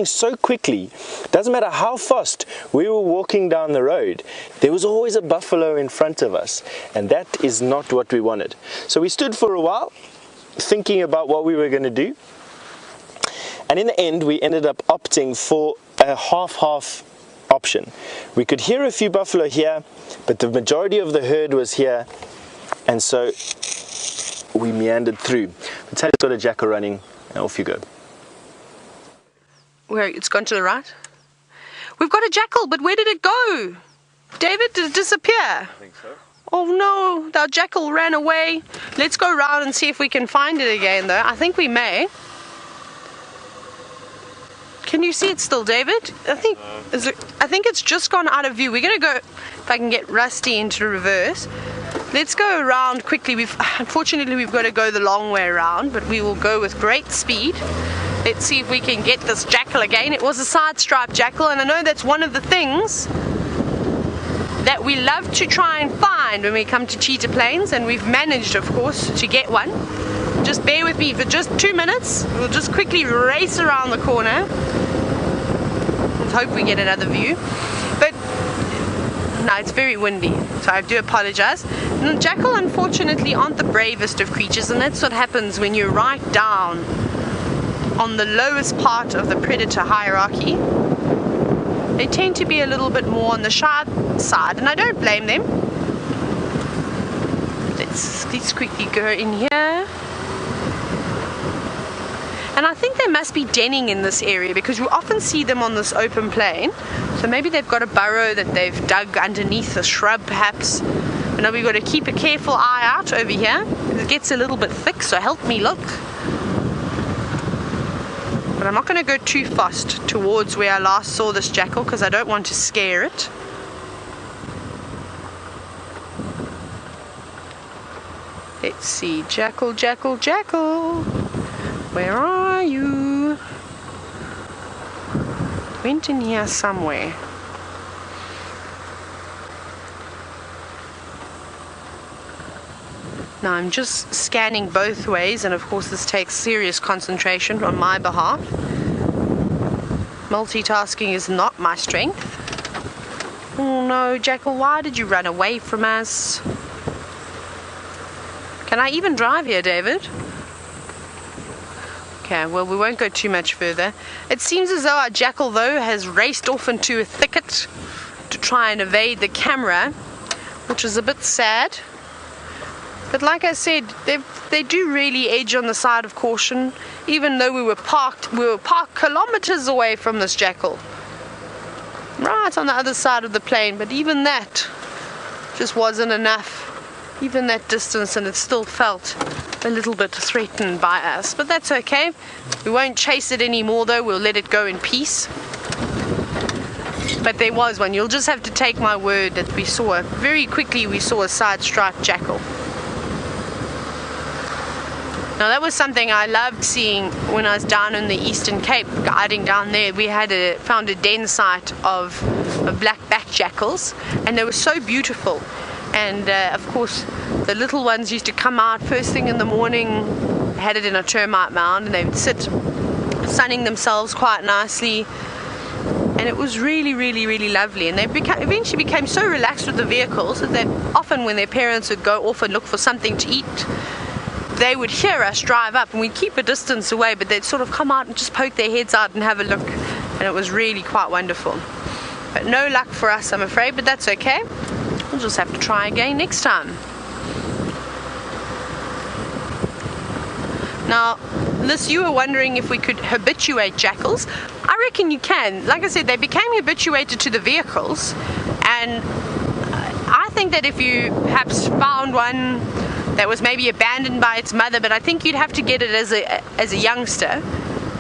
so quickly. Doesn't matter how fast we were walking down the road, there was always a buffalo in front of us, and that is not what we wanted. So we stood for a while thinking about what we were going to do, and in the end we ended up opting for a half-half option. We could hear a few buffalo here, but the majority of the herd was here, and so we meandered through. Let's have got a jackal running, and off you go. Where it's gone to the right? We've got a jackal, but where did it go? David, did it disappear? I think so. Oh no, our jackal ran away. Let's go round and see if we can find it again though. I think we may. Can you see it still, David? I think it's just gone out of view. We're going to go, if I can get Rusty into reverse. Let's go around quickly. Unfortunately, we've got to go the long way around, but we will go with great speed. Let's see if we can get this jackal again. It was a side-striped jackal, and I know that's one of the things that we love to try and find when we come to Cheetah Plains, and we've managed, of course, to get one. Just bear with me for just 2 minutes. We'll just quickly race around the corner. Let's hope we get another view. But no, it's very windy, so I do apologize. And the jackal, unfortunately, aren't the bravest of creatures, and that's what happens when you're right down on the lowest part of the predator hierarchy. They tend to be a little bit more on the shy side, and I don't blame them. Let's quickly go in here. And I think they must be denning in this area because you often see them on this open plain. So maybe they've got a burrow that they've dug underneath a shrub perhaps. But now we've got to keep a careful eye out over here. It gets a little bit thick, so help me look. But I'm not going to go too fast towards where I last saw this jackal because I don't want to scare it. Let's see, jackal, jackal, jackal. Where are you? Went in here somewhere. Now I'm just scanning both ways, and of course this takes serious concentration on my behalf. Multitasking is not my strength. Oh no, Jackal, why did you run away from us? Can I even drive here, David? Okay, well, we won't go too much further. It seems as though our jackal, though, has raced off into a thicket to try and evade the camera, which is a bit sad. But like I said, they do really edge on the side of caution, even though we were parked kilometers away from this jackal. Right on the other side of the plain, but even that just wasn't enough. Even that distance, and it still felt a little bit threatened by us. But that's okay. We won't chase it anymore, though. We'll let it go in peace. But there was one. You'll just have to take my word that we saw, very quickly we saw a side-striped jackal. Now that was something I loved seeing when I was down in the Eastern Cape, guiding down there. We had found a den site of black-backed jackals, and they were so beautiful. And of course, the little ones used to come out first thing in the morning, had it in a termite mound, and they would sit sunning themselves quite nicely. And it was really, really, really lovely. And they eventually became so relaxed with the vehicles that they often, when their parents would go off and look for something to eat, they would hear us drive up, and we'd keep a distance away, but they'd sort of come out and just poke their heads out and have a look. And it was really quite wonderful. But no luck for us, I'm afraid, but that's okay. We'll just have to try again next time. Now, Liz, you were wondering if we could habituate jackals. I reckon you can. Like I said, they became habituated to the vehicles, and I think that if you perhaps found one that was maybe abandoned by its mother, but I think you'd have to get it as a youngster.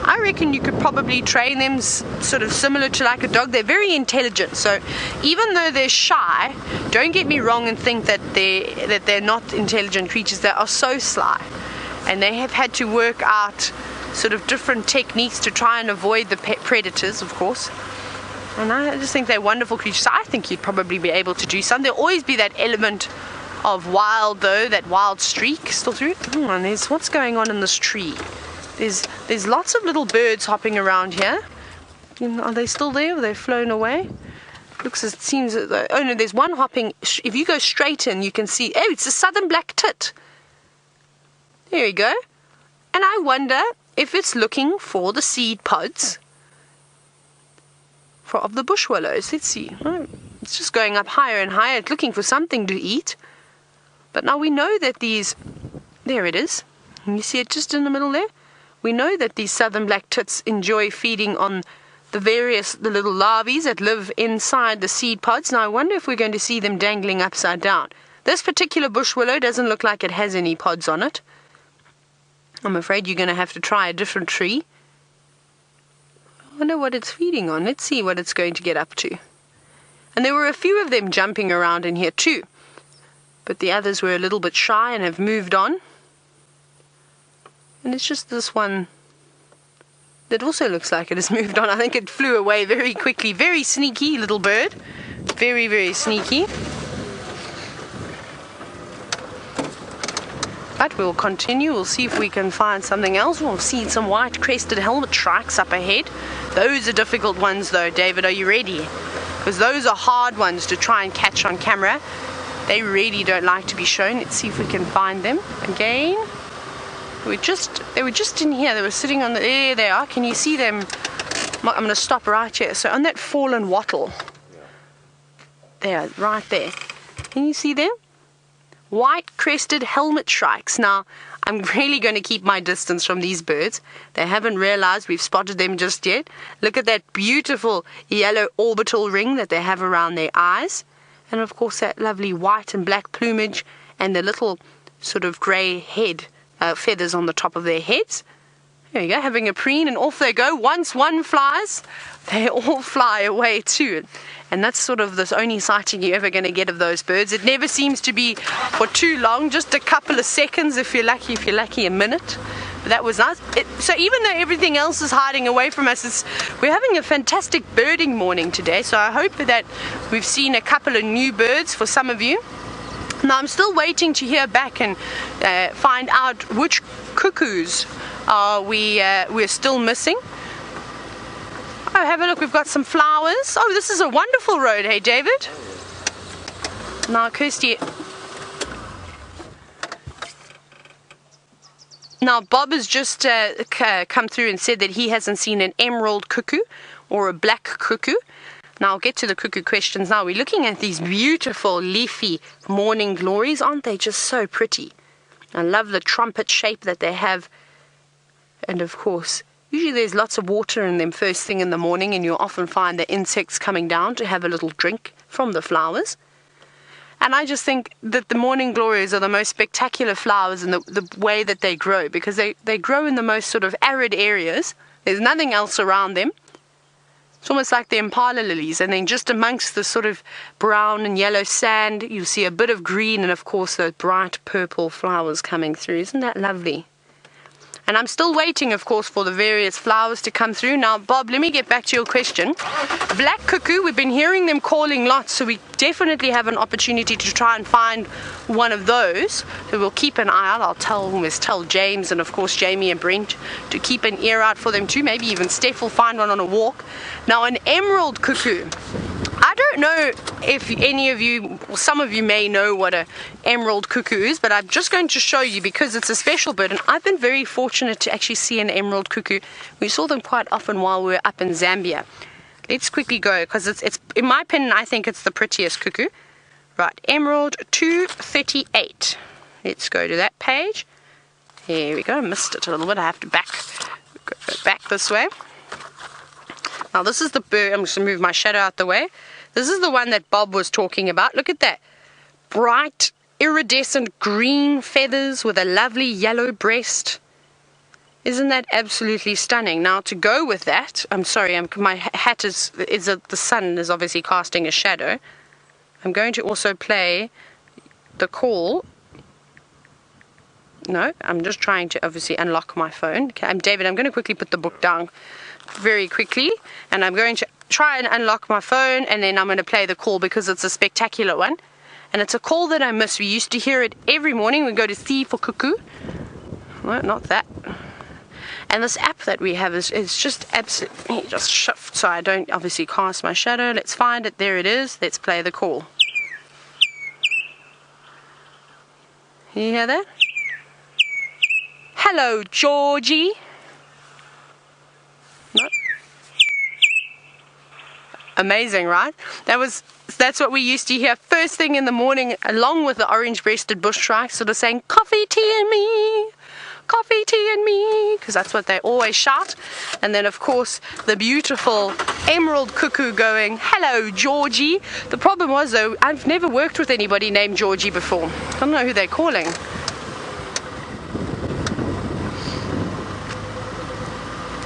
I reckon you could probably train them sort of similar to like a dog. They're very intelligent, so even though they're shy, don't get me wrong and think that they're not intelligent creatures. They are so sly, and they have had to work out sort of different techniques to try and avoid the predators, of course. And I just think they're wonderful creatures. So I think you'd probably be able to do some. There'll always be that element of wild, though, that wild streak still through. Oh, and there's what's going on in this tree. There's lots of little birds hopping around here. Are they still there, or they've flown away? Looks as it seems as though, oh no, there's one hopping. If you go straight in, you can see, oh, it's a southern black tit. There you go. And I wonder if it's looking for the seed pods of the bush willows. Let's see. Oh, it's just going up higher and higher. It's looking for something to eat. But now we know that these, there it is. You see it just in the middle there? We know that these southern black tits enjoy feeding on the little larvae that live inside the seed pods. Now I wonder if we're going to see them dangling upside down. This particular bush willow doesn't look like it has any pods on it. I'm afraid you're going to have to try a different tree. I wonder what it's feeding on. Let's see what it's going to get up to. And there were a few of them jumping around in here too. But the others were a little bit shy and have moved on. And it's just this one that also looks like it has moved on. I think it flew away very quickly. Very sneaky little bird. Very, very sneaky. But we'll continue. We'll see if we can find something else. We'll see some white-crested helmet shrikes up ahead. Those are difficult ones though. David, are you ready? Because those are hard ones to try and catch on camera. They really don't like to be shown. Let's see if we can find them again. They were just in here. They were sitting on the, there they are. Can you see them? I'm going to stop right here. So on that fallen wattle. There, right there. Can you see them? White-crested helmet shrikes. Now, I'm really going to keep my distance from these birds. They haven't realized we've spotted them just yet. Look at that beautiful yellow orbital ring that they have around their eyes. And of course that lovely white and black plumage and the little sort of grey head feathers on the top of their heads. There you go, having a preen, and off they go. Once one flies, they all fly away too. And that's sort of the only sighting you're ever going to get of those birds. It never seems to be for too long, just a couple of seconds if you're lucky, a minute. But that was nice. So even though everything else is hiding away from us, we're having a fantastic birding morning today. So I hope that we've seen a couple of new birds for some of you. Now I'm still waiting to hear back and find out which cuckoos we're still missing. Oh, have a look, we've got some flowers. Oh, this is a wonderful road, hey David? Now, Kirsty. Now, Bob has just come through and said that he hasn't seen an emerald cuckoo or a black cuckoo. Now, I'll get to the cuckoo questions now. We're looking at these beautiful leafy morning glories. Aren't they just so pretty? I love the trumpet shape that they have. And of course, usually there's lots of water in them first thing in the morning, and you'll often find the insects coming down to have a little drink from the flowers. And I just think that the morning glories are the most spectacular flowers in the way that they grow, because they grow in the most sort of arid areas. There's nothing else around them. It's almost like the impala lilies, and then just amongst the sort of brown and yellow sand, you'll see a bit of green, and of course those bright purple flowers coming through. Isn't that lovely? And I'm still waiting, of course, for the various flowers to come through. Now, Bob, let me get back to your question. Black cuckoo, we've been hearing them calling lots, so we definitely have an opportunity to try and find one of those. So we'll keep an eye out. I'll tell James and, of course, Jamie and Brent to keep an ear out for them too. Maybe even Stef will find one on a walk. Now, an emerald cuckoo. I don't know if any of you, or some of you may know what an emerald cuckoo is, but I'm just going to show you because it's a special bird, and I've been very fortunate to actually see an emerald cuckoo. We saw them quite often while we were up in Zambia. Let's quickly go, because it's in my opinion, I think it's the prettiest cuckoo. Right, Emerald 238. Let's go to that page. Here we go, I missed it a little bit. I have to go back this way. Now this is the bird. I'm just going to move my shadow out the way. This is the one that Bob was talking about. Look at that. Bright, iridescent green feathers with a lovely yellow breast. Isn't that absolutely stunning? Now to go with that, I'm sorry, my hat the sun is obviously casting a shadow. I'm going to also play the call. No, I'm just trying to obviously unlock my phone. Okay, David, I'm going to quickly put the book down very quickly, and I'm going to try and unlock my phone, and then I'm going to play the call because it's a spectacular one, and it's a call that I miss. We used to hear it every morning. We go to C for cuckoo. No, not that. And this app that we have is just absolutely just shift so I don't obviously cast my shadow. Let's find it. There it is. Let's play the call. You hear that? Hello, Georgie. No. Amazing, right? That's what we used to hear first thing in the morning, along with the orange-breasted bush shrikes, sort of saying, "Coffee, tea, and me, coffee, tea, and me," because that's what they always shout. And then, of course, the beautiful emerald cuckoo going, "Hello, Georgie." The problem was, though, I've never worked with anybody named Georgie before. I don't know who they're calling.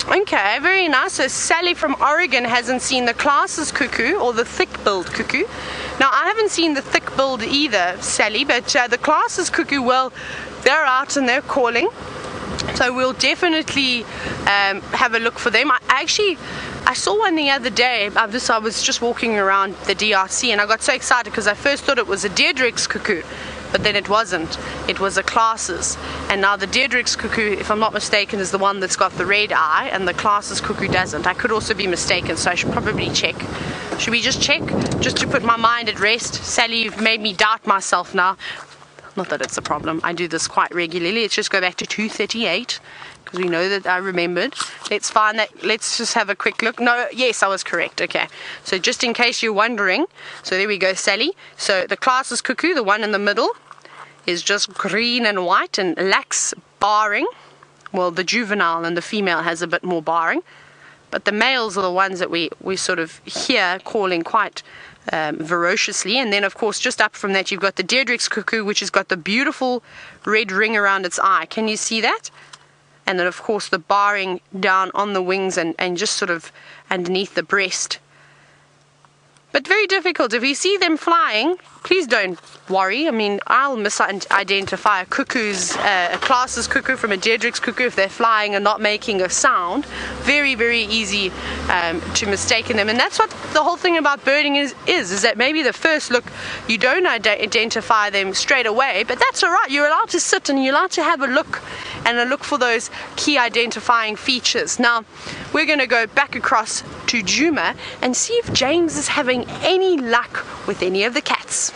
Okay, very nice. So Sally from Oregon hasn't seen the classes cuckoo or the thick-billed cuckoo. Now, I haven't seen the thick-billed either, Sally, but the classes cuckoo, well, they're out and they're calling. So we'll definitely have a look for them. I saw one the other day. I was just walking around the DRC, and I got so excited because I first thought it was a Deirdre's cuckoo. But then it wasn't. It was a classes. And now the Deirdre's cuckoo, if I'm not mistaken, is the one that's got the red eye, and the classes cuckoo doesn't. I could also be mistaken, so I should probably check. Should we just check? Just to put my mind at rest. Sally, you've made me doubt myself now. not that it's a problem. I do this quite regularly. Let's just go back to 238 because we know that I remembered. Let's find that. Let's just have a quick look. No, yes, I was correct. Okay. So just in case you're wondering, so there we go, Sally. So the class is Cuckoo. The one in the middle is just green and white and lacks barring. Well, the juvenile and the female has a bit more barring. But the males are the ones that we sort of hear calling quite ferociously. And then, of course, just up from that, you've got the Deirdre's Cuckoo, which has got the beautiful red ring around its eye. Can you see that? And then, of course, the barring down on the wings and just sort of underneath the breast. But very difficult. If you see them flying, please don't worry. I mean, I'll misidentify a class's cuckoo from a Deirdre's cuckoo if they're flying and not making a sound. Very, very easy to mistake them. And that's what the whole thing about birding is that maybe the first look you don't identify them straight away, but that's all right. You're allowed to sit and you're allowed to have a look and a look for those key identifying features. Now, we're going to go back across to Djuma and see if James is having any luck with any of the cats.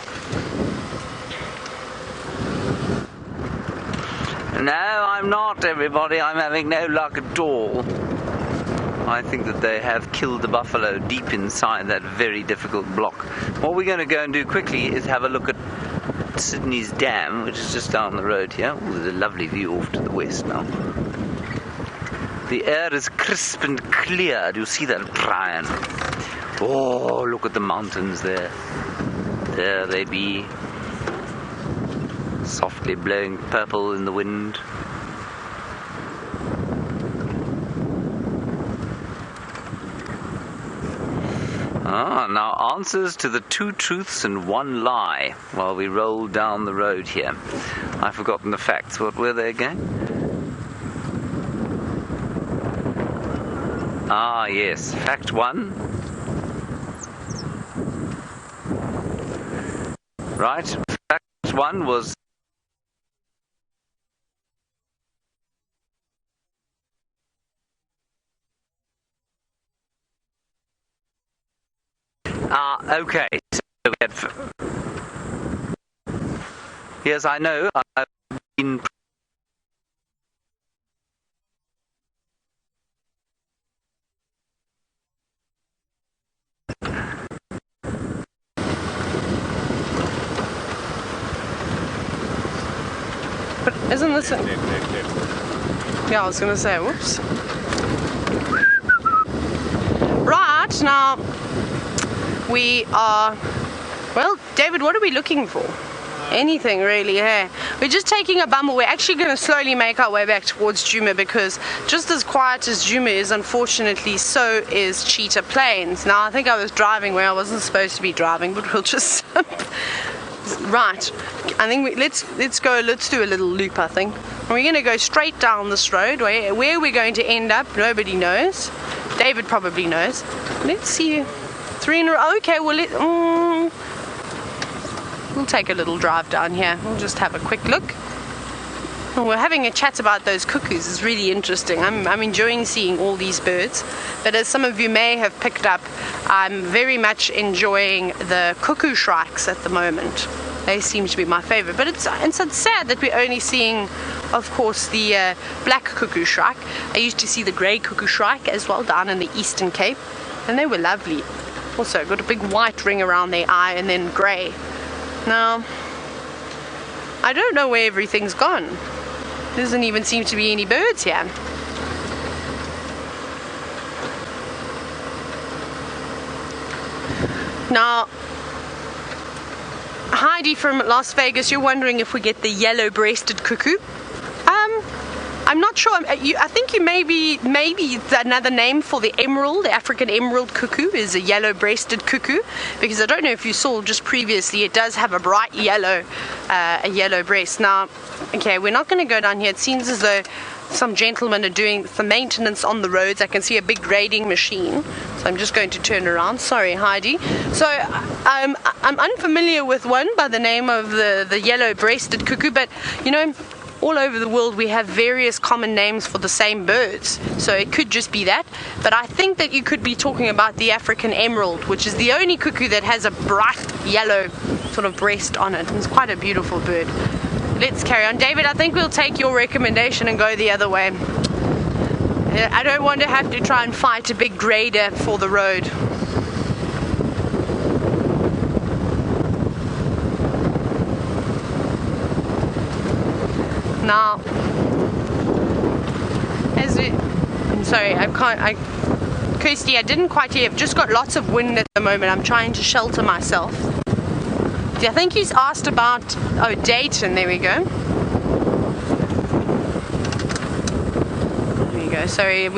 No, I'm not, everybody. I'm having no luck at all. I think that they have killed the buffalo deep inside that very difficult block. What we're going to go and do quickly is have a look at Sydney's Dam, which is just down the road here. Ooh, there's a lovely view off to the west now. The air is crisp and clear. Do you see that, Brian? Oh, look at the mountains there. There they be. Softly blowing purple in the wind. Now answers to the 2 truths and 1 lie while we roll down the road here. I've forgotten the facts. What were they again? Ah, yes. Fact 1. Right. Fact 1 was okay. So we had yes, I know. I've been But isn't this Yeah, I was going to say, whoops. Right, now we are, well, David, what are we looking for? Anything really, hey? We're just taking a bumble. We're actually going to slowly make our way back towards Djuma because just as quiet as Djuma is, unfortunately, so is Cheetah Plains. Now, I think I was driving where I wasn't supposed to be driving, but we'll just... Right, I think let's do a little loop, I think. And we're going to go straight down this road. Where we're going to end up, nobody knows. David probably knows. Let's see. 3 in a row. Okay, well, we'll take a little drive down here. We'll just have a quick look. Well, we're having a chat about those cuckoos. It's really interesting. I'm enjoying seeing all these birds. But as some of you may have picked up, I'm very much enjoying the cuckoo shrikes at the moment. They seem to be my favorite. But it's sad that we're only seeing, of course, the black cuckoo shrike. I used to see the grey cuckoo shrike as well down in the Eastern Cape. And they were lovely. Also got a big white ring around their eye and then grey. Now, I don't know where everything's gone. There doesn't even seem to be any birds here. Now, Heidi from Las Vegas, you're wondering if we get the yellow-breasted cuckoo. I'm not sure. I think maybe another name for the emerald, the African emerald cuckoo, is a yellow-breasted cuckoo, because I don't know if you saw just previously, it does have a bright yellow, breast. Now, okay, we're not going to go down here. It seems as though some gentlemen are doing some maintenance on the roads. I can see a big grading machine, so I'm just going to turn around. Sorry, Heidi. So I'm unfamiliar with one by the name of the yellow-breasted cuckoo, but you know, all over the world we have various common names for the same birds, so it could just be that. But I think that you could be talking about the African emerald, which is the only cuckoo that has a bright yellow sort of breast on it. It's quite a beautiful bird. let's carry on. David, I think we'll take your recommendation and go the other way. I don't want to have to try and fight a big grader for the road. Now, I'm sorry, Kirsty, I didn't quite hear. I've just got lots of wind at the moment. I'm trying to shelter myself. I think he's asked about, oh, Dayton, there we go. There you go, sorry,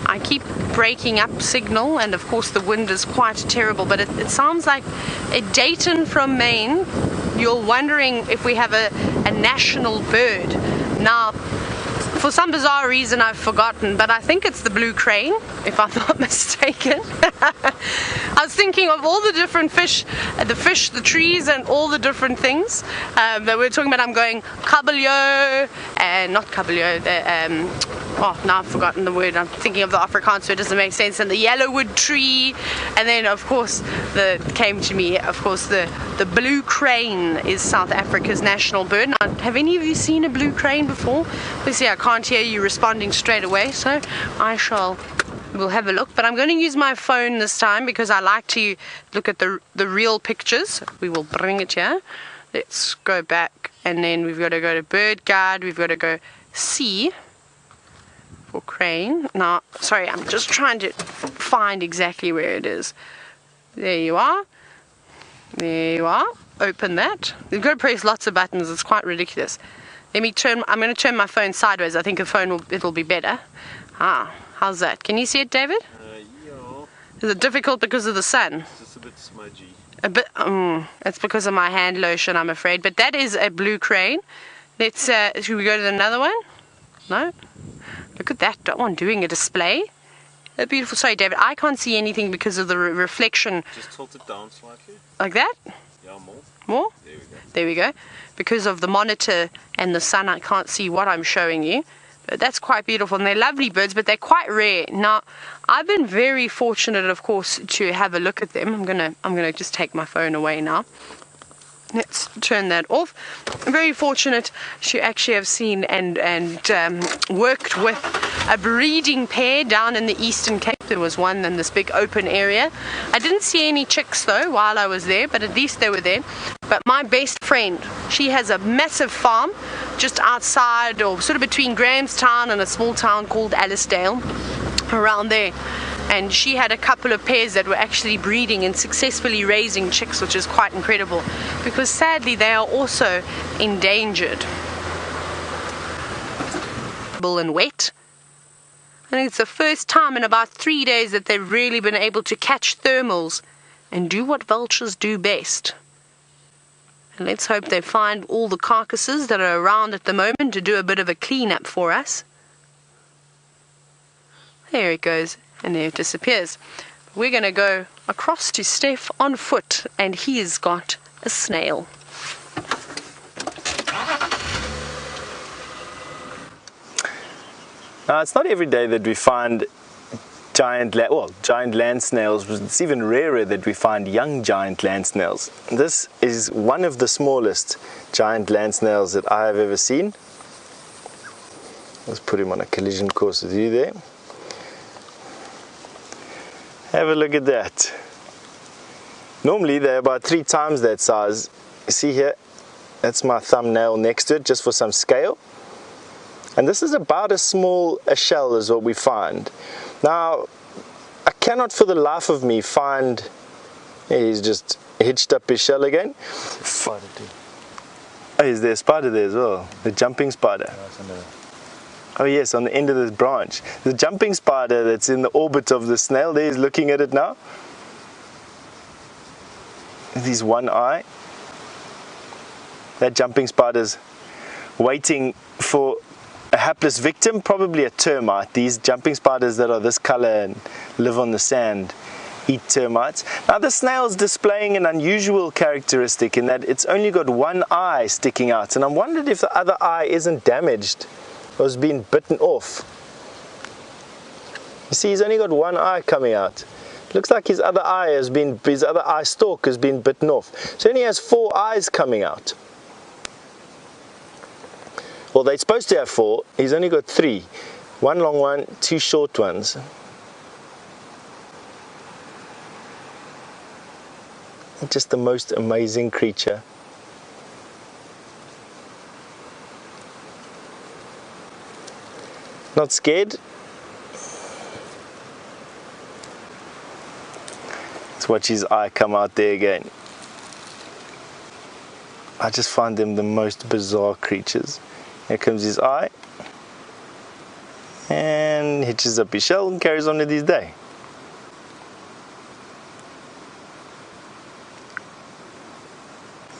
I keep breaking up signal, and of course the wind is quite terrible, but it sounds like a Dayton from Maine. You're wondering if we have a national bird. Now, for some bizarre reason I've forgotten, but I think it's the blue crane, if I'm not mistaken. I was thinking of all the different fish, the trees, and all the different things that we're talking about. I'm going Kabelio, and not Kabelio, oh, now I've forgotten the word. I'm thinking of the Afrikaans, so it doesn't make sense. And the yellowwood tree, and then of course the blue crane is South Africa's national bird. Now, have any of you seen a blue crane before? Obviously I can't hear you responding straight away, so we'll have a look. But I'm going to use my phone this time because I like to look at the real pictures. We will bring it here. Let's go back, and then we've got to go to bird guide. We've got to go see for crane. Now, sorry, I'm just trying to find exactly where it is. There you are. There you are. Open that. You've got to press lots of buttons. It's quite ridiculous. I'm going to turn my phone sideways. I think it'll be better. How's that? Can you see it, David? Yeah. Is it difficult because of the sun? It's just a bit smudgy. A bit. It's because of my hand lotion, I'm afraid. But that is a blue crane. Let's. Should we go to another one? No. Look at that one doing a display. They're beautiful. Sorry, David. I can't see anything because of the reflection. Just tilt it down slightly. Like that? Yeah, more. More? There we go. There we go. Because of the monitor and the sun, I can't see what I'm showing you. But that's quite beautiful, and they're lovely birds, but they're quite rare. Now, I've been very fortunate, of course, to have a look at them. I'm gonna just take my phone away now. Let's turn that off. I'm very fortunate to actually have seen and worked with a breeding pair down in the Eastern Cape. There was one in this big open area. I didn't see any chicks though while I was there, but at least they were there. But my best friend, she has a massive farm just outside, or sort of between Grahamstown and a small town called Alicedale, around there. And she had a couple of pairs that were actually breeding and successfully raising chicks, which is quite incredible, because sadly they are also endangered. And wet. I think it's the first time in about 3 days that they've really been able to catch thermals and do what vultures do best. And let's hope they find all the carcasses that are around at the moment to do a bit of a clean-up for us. There it goes. And there it disappears. We're going to go across to Stef on foot, and he's got a snail. Now, it's not every day that we find giant land snails, but it's even rarer that we find young giant land snails. This is one of the smallest giant land snails that I have ever seen. Let's put him on a collision course with you there. Have a look at that. Normally they're about 3 times that size. You see here, that's my thumbnail next to it, just for some scale. And this is about as small a shell as what we find. Now, I cannot for the life of me find, he's just hitched up his shell again. Spider too. Oh, is there a spider there as well? The jumping spider. Oh yes, on the end of this branch. The jumping spider that's in the orbit of the snail there is looking at it now. With his one eye. That jumping spider's waiting for a hapless victim, probably a termite. These jumping spiders that are this color and live on the sand eat termites. Now the snail's displaying an unusual characteristic in that it's only got one eye sticking out, and I'm wondering if the other eye isn't damaged or has been bitten off. You see, he's only got one eye coming out. Looks like his other eye stalk has been bitten off. So he only has 4 eyes coming out. Well, they're supposed to have 4. He's only got 3. 1 long one, 2 short ones. Just the most amazing creature. Not scared? Let's watch his eye come out there again. I just find them the most bizarre creatures. Here comes his eye. And hitches up his shell and carries on with his day.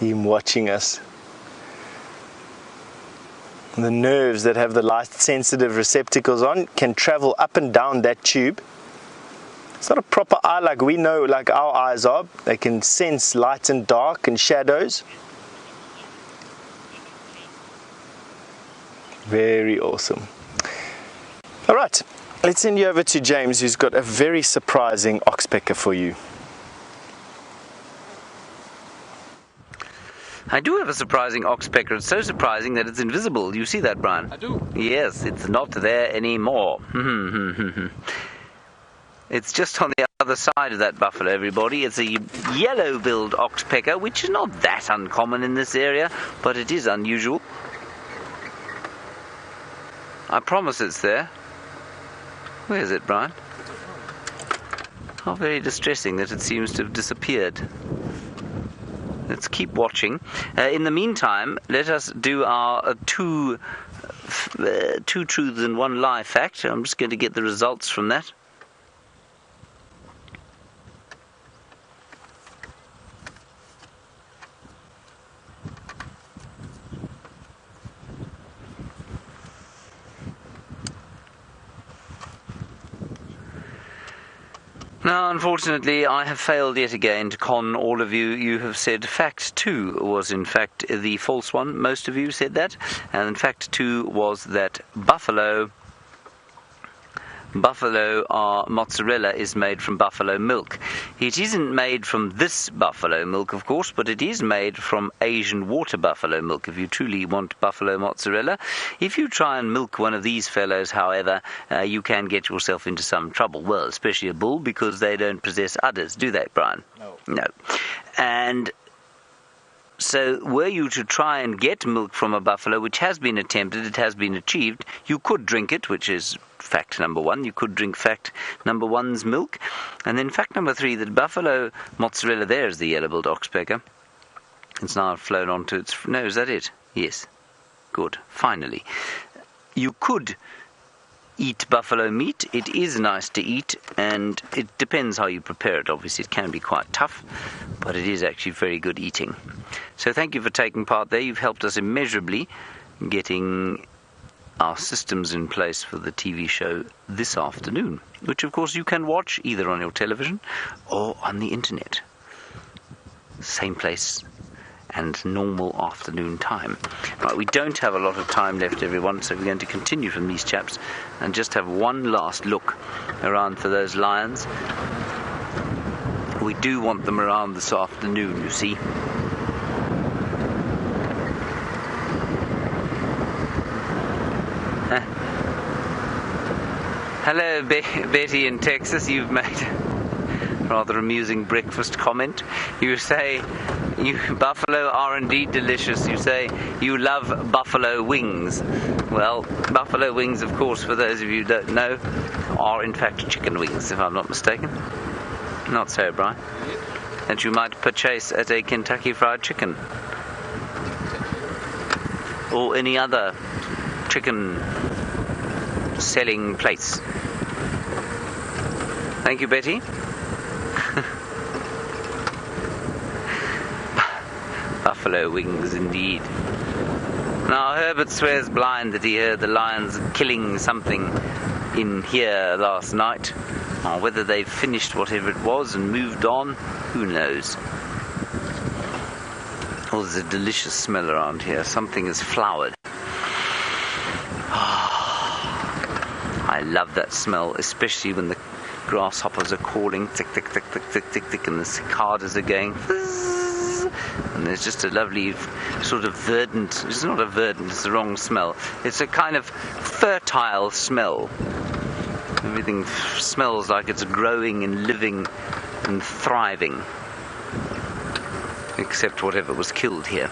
Him watching us. The nerves that have the light sensitive receptacles on can travel up and down that tube. It's not a proper eye like we know, like our eyes are. They can sense light and dark and shadows. Very awesome. All right, let's send you over to James, who's got a very surprising oxpecker for you. I do have a surprising oxpecker. It's so surprising that it's invisible. You see that, Brian? I do. Yes, it's not there anymore. It's just on the other side of that buffalo, everybody. It's a yellow-billed oxpecker, which is not that uncommon in this area, but it is unusual. I promise it's there. Where is it, Brian? How very distressing that it seems to have disappeared. Let's keep watching. In the meantime, let us do our two truths and one lie fact. I'm just going to get the results from that. Now, unfortunately, I have failed yet again to con all of you. You have said fact 2 was in fact the false one. Most of you said that. And fact 2 was that buffalo mozzarella is made from buffalo milk. It isn't made from this buffalo milk, of course, but it is made from Asian water buffalo milk, if you truly want buffalo mozzarella. If you try and milk one of these fellows, however, you can get yourself into some trouble. Well, especially a bull, because they don't possess udders, do they, Brian? No. And so were you to try and get milk from a buffalo, which has been attempted, it has been achieved, you could drink it, which is fact number 1. You could drink fact number 1's milk. And then fact number 3, that buffalo mozzarella, there is the yellow-billed oxpecker. It's now flown onto its... No, is that it? Yes. Good. Finally. You could eat buffalo meat. It is nice to eat, and it depends how you prepare it. Obviously, it can be quite tough, but it is actually very good eating. So thank you for taking part there. You've helped us immeasurably getting our systems in place for the TV show this afternoon, which of course you can watch either on your television or on the internet. Same place and normal afternoon time. Right, we don't have a lot of time left, everyone, so we're going to continue from these chaps and just have one last look around for those lions. We do want them around this afternoon, you see. Hello, Betty in Texas. You've made a rather amusing breakfast comment. You say, buffalo are indeed delicious. You say you love buffalo wings. Well, buffalo wings, of course, for those of you who don't know, are in fact chicken wings, if I'm not mistaken. Not so, Brian? That you might purchase at a Kentucky Fried Chicken. Or any other chicken selling place. Thank you, Betty. Buffalo wings, indeed. Now, Herbert swears blind that he heard the lions killing something in here last night. Now, whether they've finished whatever it was and moved on, who knows? Oh, there's a delicious smell around here. Something has flowered. I love that smell, especially when the grasshoppers are calling, tick, tick, tick, tick, tick, tick, tick, and the cicadas are going, fizz, And there's just a lovely sort of verdant, it's not a verdant, it's the wrong smell. It's a kind of fertile smell. Everything smells like it's growing and living and thriving. Except whatever was killed here.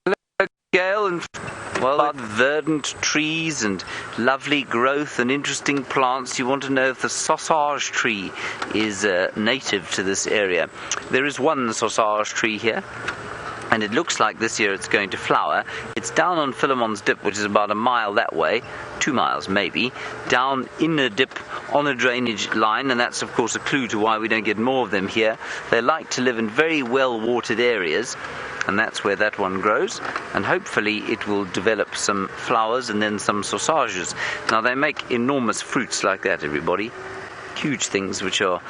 Hello, Gail, and well, verdant trees and lovely growth and interesting plants. You want to know if the sausage tree is native to this area. There is one sausage tree here, and it looks like this year it's going to flower. It's down on Philemon's Dip, which is about a mile that way, 2 miles maybe, down in a dip on a drainage line, and that's of course a clue to why we don't get more of them here. They like to live in very well watered areas, and that's where that one grows, and hopefully it will develop some flowers and then some sausages. Now they make enormous fruits like that, everybody. Huge things which are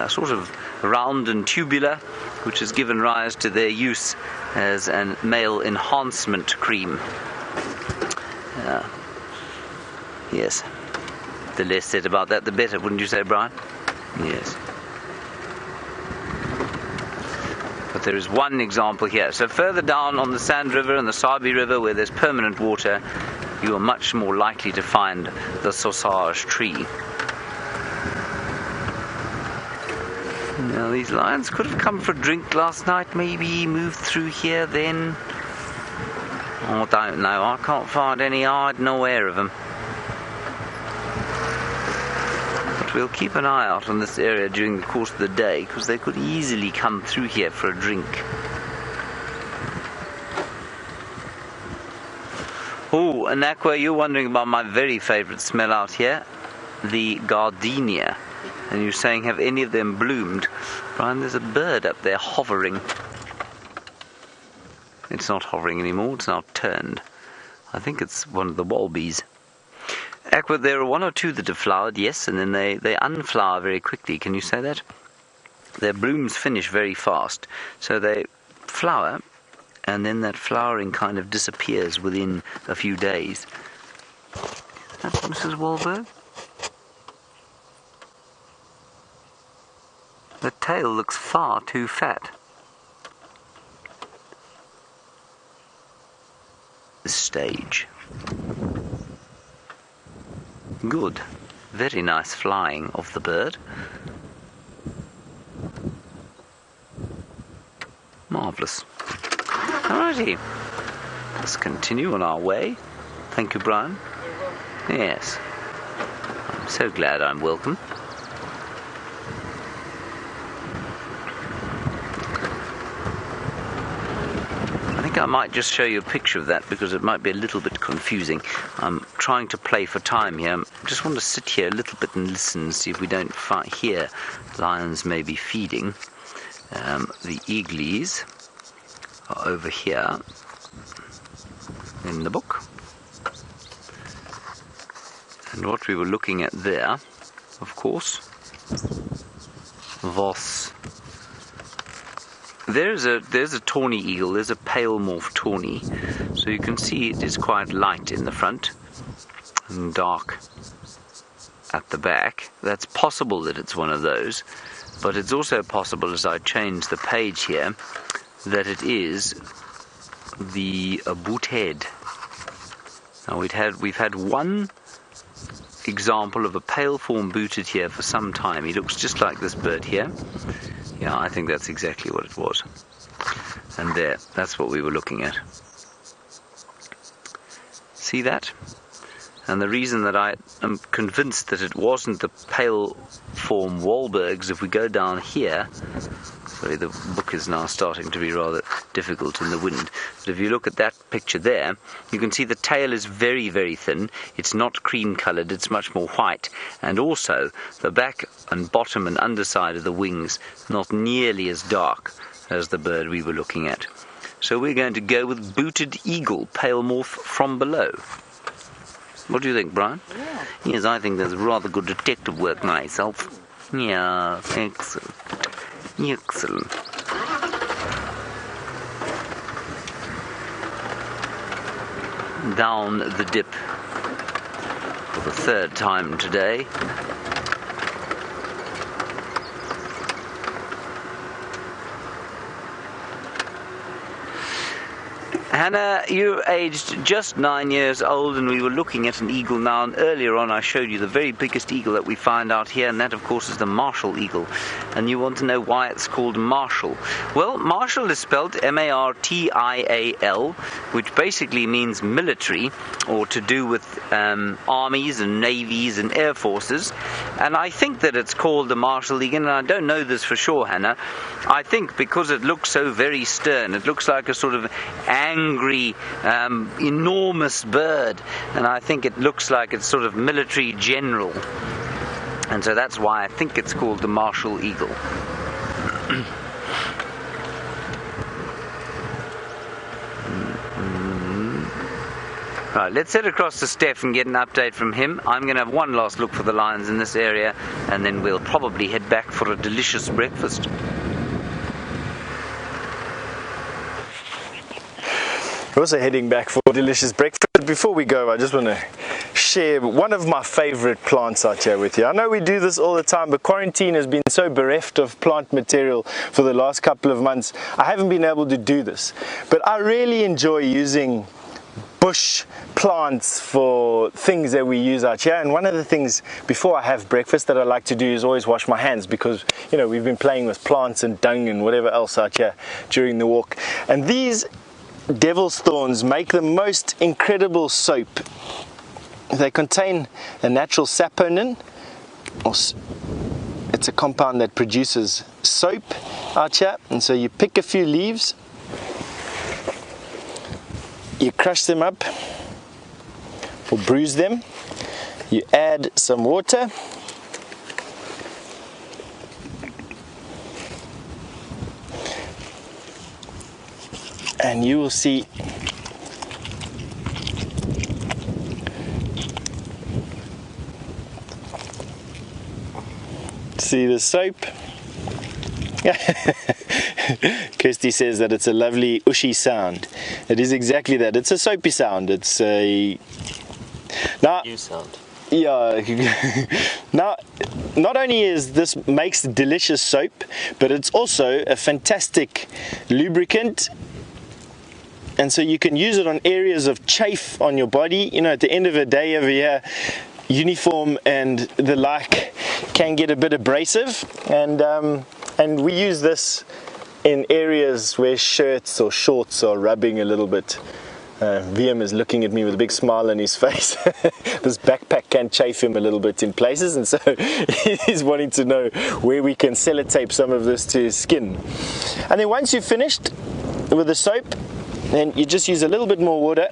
sort of round and tubular, which has given rise to their use as a male enhancement cream. Yes. The less said about that, the better, wouldn't you say, Brian? Yes. But there is one example here. So further down on the Sand River and the Sabi River, where there's permanent water, you are much more likely to find the sausage tree. Now these lions could have come for a drink last night, maybe moved through here then. Oh, I don't know. I can't find any hide nowhere of them. But we'll keep an eye out on this area during the course of the day, because they could easily come through here for a drink. Oh, and Aqua, you're wondering about my very favourite smell out here, the gardenia. And you're saying, have any of them bloomed? Brian, there's a bird up there hovering. It's not hovering anymore, it's now turned. I think it's one of the wallabies. Aqua, there are one or two that have flowered, yes, and then they unflower very quickly. Can you say that? Their blooms finish very fast. So they flower, and then that flowering kind of disappears within a few days. That's Mrs. Wahlberg. The tail looks far too fat. This stage. Good. Very nice flying of the bird. Marvellous. Alrighty. Let's continue on our way. Thank you, Brian. Yes. I'm so glad I'm welcome. I might just show you a picture of that because it might be a little bit confusing. I'm trying to play for time here. I just want to sit here a little bit and listen and see if we don't hear lions maybe feeding. The eagles are over here in the book. And what we were looking at there, of course, was... There's a tawny eagle, there's a pale morph tawny, so you can see it is quite light in the front and dark at the back. That's possible that it's one of those, but it's also possible, as I change the page here, that it is the boothead. Now we've had one example of a pale form booted here for some time. He looks just like this bird here. Yeah, I think that's exactly what it was. And there, that's what we were looking at. See that? And the reason that I am convinced that it wasn't the pale form Wahlbergs, if we go down here, sorry, the book is now starting to be rather difficult in the wind, but if you look at that picture there, you can see the tail is very, very thin. It's not cream coloured, it's much more white, and also the back and bottom and underside of the wings not nearly as dark as the bird we were looking at. So we're going to go with booted eagle, pale morph from below. What do you think, Brian? Yeah. Yes, I think that's rather good detective work myself. Yeah, excellent. Excellent. Down the dip for the third time today. Hannah, you're aged just 9 years old, and we were looking at an eagle now, and earlier on I showed you the very biggest eagle that we find out here, and that of course is the Martial eagle. And you want to know why it's called Martial. Well, Martial is spelled M-A-R-T-I-A-L, which basically means military, or to do with armies and navies and air forces. And I think that it's called the Martial eagle, and I don't know this for sure, Hannah. I think because it looks so very stern, it looks like a sort of angry, enormous bird, and I think it looks like it's sort of military general, and so that's why I think it's called the Martial eagle. Right, let's head across to Stef and get an update from him. I'm going to have one last look for the lions in this area, and then we'll probably head back for a delicious breakfast. We're also heading back for a delicious breakfast. But before we go, I just want to share one of my favorite plants out here with you. I know we do this all the time, but quarantine has been so bereft of plant material for the last couple of months. I haven't been able to do this, but I really enjoy using bush plants for things that we use out here. And one of the things before I have breakfast that I like to do is always wash my hands, because you know we've been playing with plants and dung and whatever else out here during the walk. And these devil's thorns make the most incredible soap. They contain a natural saponin, it's a compound that produces soap out here. And so you pick a few leaves, you crush them up or bruise them, you add some water, and you will see the soap. Kirsty says that it's a lovely ushy sound. It is exactly that. It's a soapy sound. It's a You sound. Yeah. Now, not only is this makes delicious soap, but it's also a fantastic lubricant. And so you can use it on areas of chafe on your body. You know, at the end of the day over here, uniform and the like can get a bit abrasive, and we use this in areas where shirts or shorts are rubbing a little bit. VM is looking at me with a big smile on his face. This backpack can chafe him a little bit in places, and so he's wanting to know where we can sellotape some of this to his skin. And then once you've finished with the soap, then you just use a little bit more water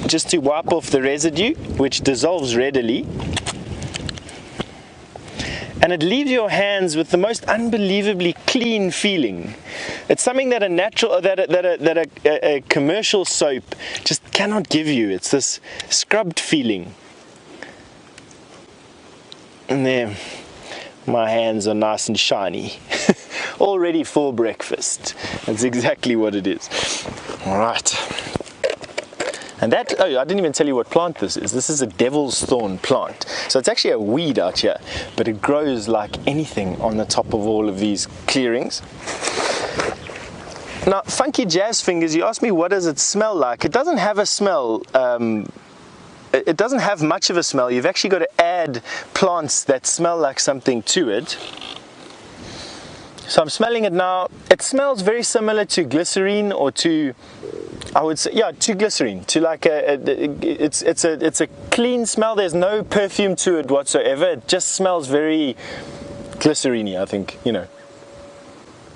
just to wipe off the residue, which dissolves readily. And it leaves your hands with the most unbelievably clean feeling. It's something that a commercial soap just cannot give you. It's this scrubbed feeling. And there, my hands are nice and shiny. All ready for breakfast. That's exactly what it is. All right. And that, oh, I didn't even tell you what plant this is. This is a devil's thorn plant. So it's actually a weed out here, but it grows like anything on the top of all of these clearings. Now, funky jazz fingers, you asked me what does it smell like. It doesn't have a smell. It doesn't have much of a smell. You've actually got to add plants that smell like something to it. So I'm smelling it now. It smells very similar to glycerine, or to, I would say, yeah, to glycerine. To like it's a clean smell. There's no perfume to it whatsoever. It just smells very glycerine-y, I think, you know.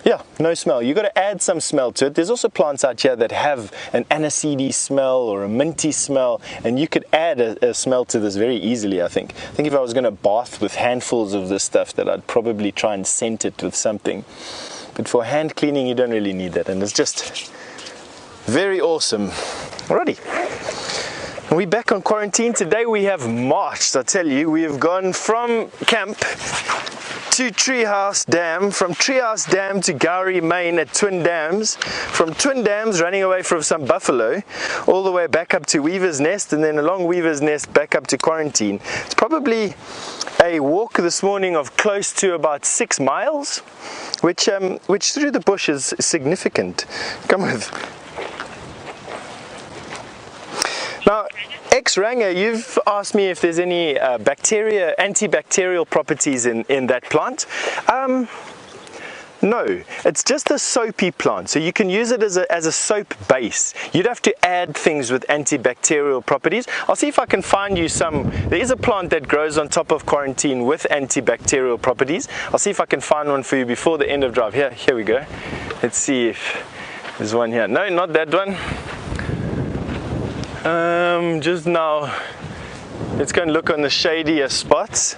Yeah, no smell. You've got to add some smell to it. There's also plants out here that have an aniseedy smell or a minty smell, and you could add a smell to this very easily, I think. I think if I was going to bath with handfuls of this stuff, that I'd probably try and scent it with something. But for hand cleaning, you don't really need that, and it's just very awesome. Alrighty. We're back on quarantine. Today we have marched. I tell you, we have gone from camp to Treehouse Dam, from Treehouse Dam to Gowrie Main at Twin Dams, from Twin Dams running away from some buffalo, all the way back up to Weaver's Nest, and then along Weaver's Nest back up to quarantine. It's probably a walk this morning of close to about 6 miles, which through the bush is significant. Come with. Now, X-Ranger, you've asked me if there's any antibacterial properties in that plant. No, it's just a soapy plant, so you can use it as a soap base. You'd have to add things with antibacterial properties. I'll see if I can find you some. There is a plant that grows on top of quarantine with antibacterial properties. I'll see if I can find one for you before the end of drive. Here we go. Let's see if there's one here. No, not that one. Just now, let's go and look on the shadier spots.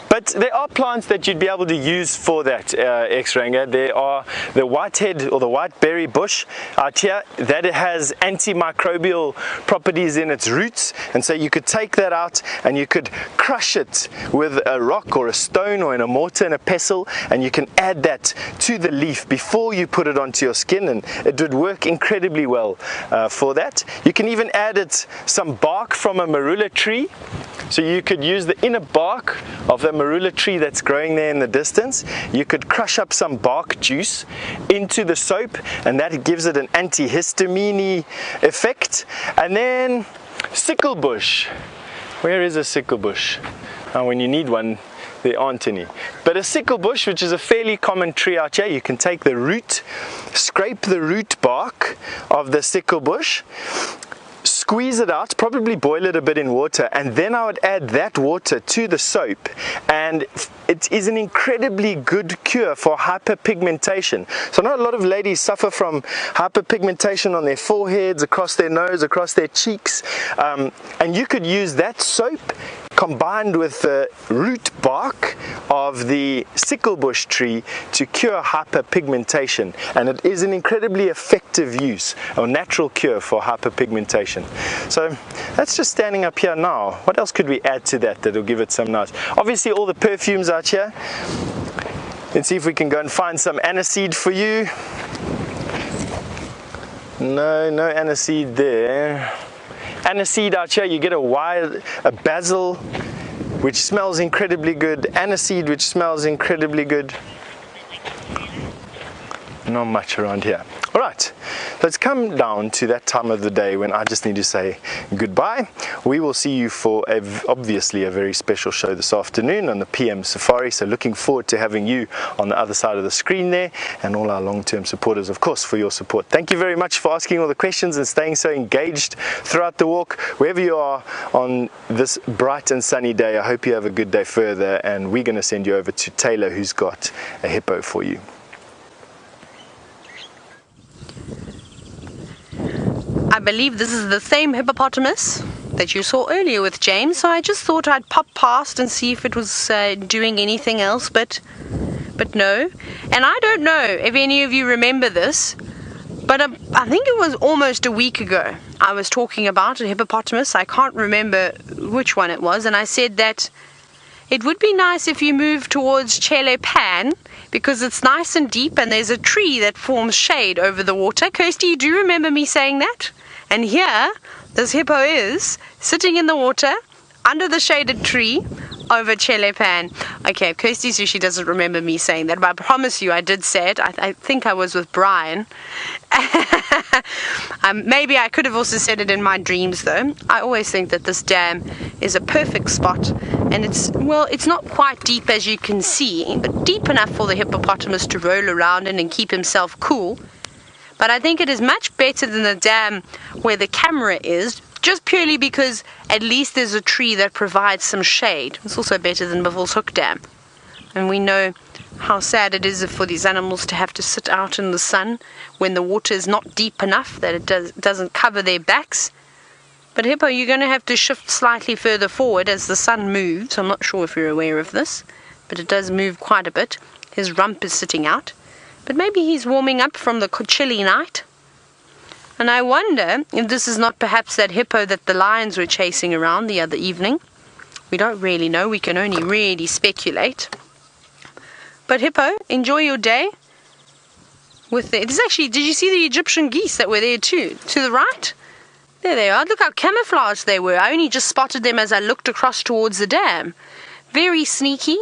But there are plants that you'd be able to use for that, X-Ranger. There are the whitehead or the whiteberry bush out here that has antimicrobial properties in its roots, and so you could take that out and you could crush it with a rock or a stone or in a mortar and a pestle, and you can add that to the leaf before you put it onto your skin, and it would work incredibly well for that. You can even add it some bark from a marula tree. So you could use the inner bark of the marula tree that's growing there in the distance. You could crush up some bark juice into the soap, and that gives it an antihistamine effect. And then sickle bush. Where is a sickle bush? When you need one, there aren't any. But a sickle bush, which is a fairly common tree out here, you can take the root, scrape the root bark of the sickle bush, squeeze it out, probably boil it a bit in water, and then I would add that water to the soap, and it is an incredibly good cure for hyperpigmentation. So I know a lot of ladies suffer from hyperpigmentation on their foreheads, across their nose, across their cheeks, and you could use that soap combined with the root bark of the sickle bush tree to cure hyperpigmentation, and it is an incredibly effective use or natural cure for hyperpigmentation. So that's just standing up here now. What else could we add to that that'll give it some nice? Obviously all the perfumes out here. Let's see if we can go and find some aniseed for you. No aniseed there. Aniseed out here, you get a basil, which smells incredibly good. Aniseed, which smells incredibly good. Not much around here. All right, let's come down to that time of the day when I just need to say goodbye. We will see you for obviously a very special show this afternoon on the PM Safari. So looking forward to having you on the other side of the screen there, and all our long-term supporters, of course, for your support. Thank you very much for asking all the questions and staying so engaged throughout the walk. Wherever you are on this bright and sunny day, I hope you have a good day further, and we're going to send you over to Taylor, who's got a hippo for you. I believe this is the same hippopotamus that you saw earlier with James, so I just thought I'd pop past and see if it was doing anything else, but no. And I don't know if any of you remember this, but I think it was almost a week ago I was talking about a hippopotamus. I can't remember which one it was, and I said that it would be nice if you move towards Chele Pan because it's nice and deep and there's a tree that forms shade over the water. Kirsty, do you remember me saying that? And here, this hippo is sitting in the water under the shaded tree over Chele Pan. Okay, Kirsty says she doesn't remember me saying that, but I promise you I did say it. I think I was with Brian. Maybe I could have also said it in my dreams though. I always think that this dam is a perfect spot, and it's not quite deep as you can see, but deep enough for the hippopotamus to roll around in and keep himself cool. But I think it is much better than the dam where the camera is, just purely because at least there's a tree that provides some shade. It's also better than Buffels Hook Dam. And we know how sad it is for these animals to have to sit out in the sun when the water is not deep enough that it doesn't cover their backs. But Hippo, you're going to have to shift slightly further forward as the sun moves. I'm not sure if you're aware of this, but it does move quite a bit. His rump is sitting out. But maybe he's warming up from the chilly night. And I wonder if this is not perhaps that hippo that the lions were chasing around the other evening. We don't really know. We can only really speculate. But Hippo, enjoy your day. There's actually, did you see the Egyptian geese that were there too? To the right? There they are. Look how camouflaged they were. I only just spotted them as I looked across towards the dam. Very sneaky,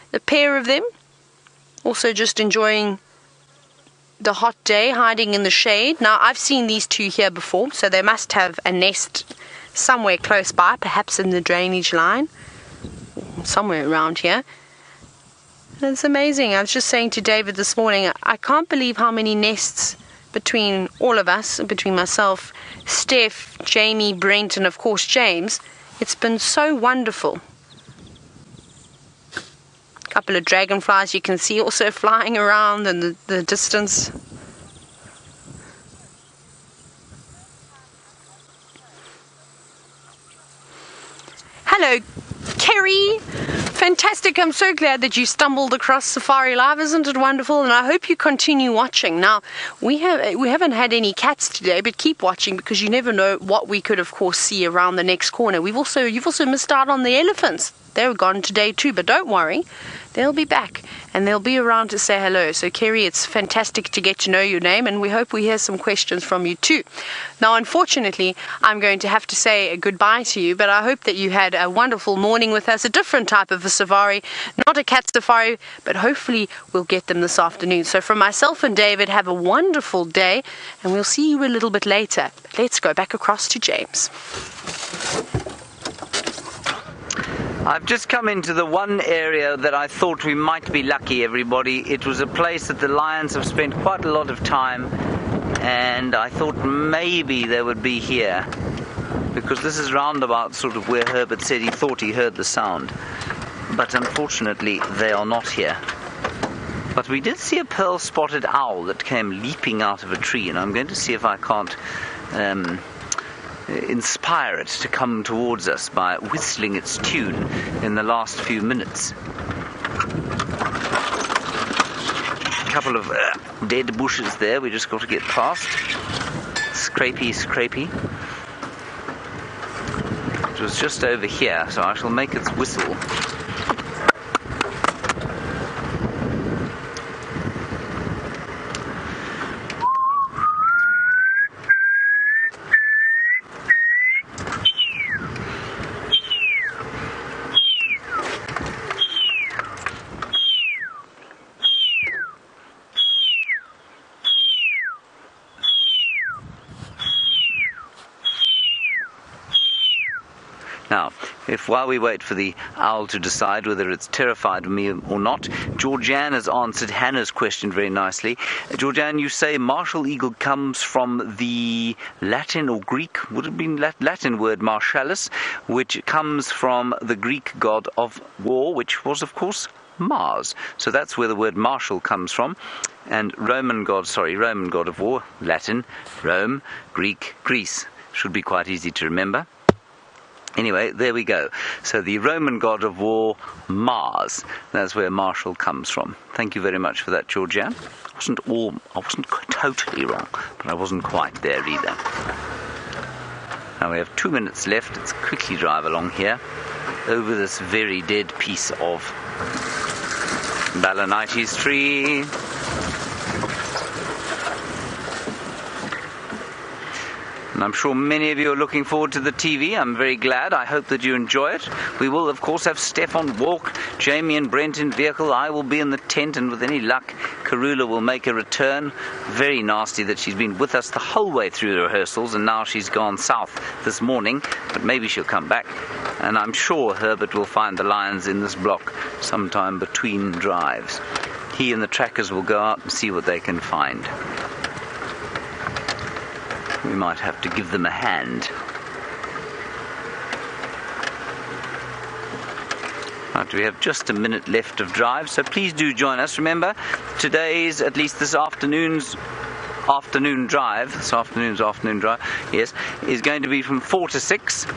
the pair of them. Also just enjoying the hot day, hiding in the shade. Now, I've seen these two here before, so they must have a nest somewhere close by, perhaps in the drainage line, somewhere around here. And it's amazing. I was just saying to David this morning, I can't believe how many nests between all of us, between myself, Steph, Jamie, Brent, and of course James. It's been so wonderful. A couple of dragonflies you can see also flying around in the distance. Hello, Kerry. Fantastic. I'm so glad that you stumbled across Safari Live. Isn't it wonderful? And I hope you continue watching. Now, we haven't had any cats today, but keep watching because you never know what we could, of course, see around the next corner. You've also missed out on the elephants. They're gone today too, but don't worry. They'll be back and they'll be around to say hello. So, Kerry, it's fantastic to get to know your name, and we hope we hear some questions from you too. Now, unfortunately, I'm going to have to say a goodbye to you, but I hope that you had a wonderful morning with us, a different type of a safari, not a cat safari, but hopefully we'll get them this afternoon. So from myself and David, have a wonderful day, and we'll see you a little bit later. Let's go back across to James. I've just come into the one area that I thought we might be lucky, everybody. It was a place that the lions have spent quite a lot of time, and I thought maybe they would be here, because this is roundabout sort of where Herbert said he thought he heard the sound. But unfortunately, they are not here. But we did see a pearl-spotted owl that came leaping out of a tree, and I'm going to see if I can't inspire it to come towards us by whistling its tune in the last few minutes. A couple of dead bushes there we just got to get past. Scrapey, scrapey. It was just over here, so I shall make its whistle. Now, if while we wait for the owl to decide whether it's terrified of me or not, Georgianne has answered Hannah's question very nicely. Georgianne, you say martial eagle comes from the Latin or Greek, would it have been Latin word martialis, which comes from the Greek god of war, which was, of course, Mars. So that's where the word martial comes from. And Roman god of war, Latin, Rome, Greek, Greece. Should be quite easy to remember. Anyway, there we go. So the Roman god of war, Mars. That's where martial comes from. Thank you very much for that, Georgianne. I wasn't totally wrong, but I wasn't quite there either. Now we have 2 minutes left. Let's quickly drive along here over this very dead piece of Balanites tree. And I'm sure many of you are looking forward to the TV. I'm very glad. I hope that you enjoy it. We will, of course, have Stef on walk, Jamie and Brent in vehicle. I will be in the tent, and with any luck, Karula will make a return. Very nasty that she's been with us the whole way through the rehearsals, and now she's gone south this morning, but maybe she'll come back. And I'm sure Herbert will find the lions in this block sometime between drives. He and the trackers will go out and see what they can find. We might have to give them a hand. Right, we have just a minute left of drive, so please do join us. Remember, today's, at least this afternoon's afternoon drive, yes, is going to be from 4 to 6.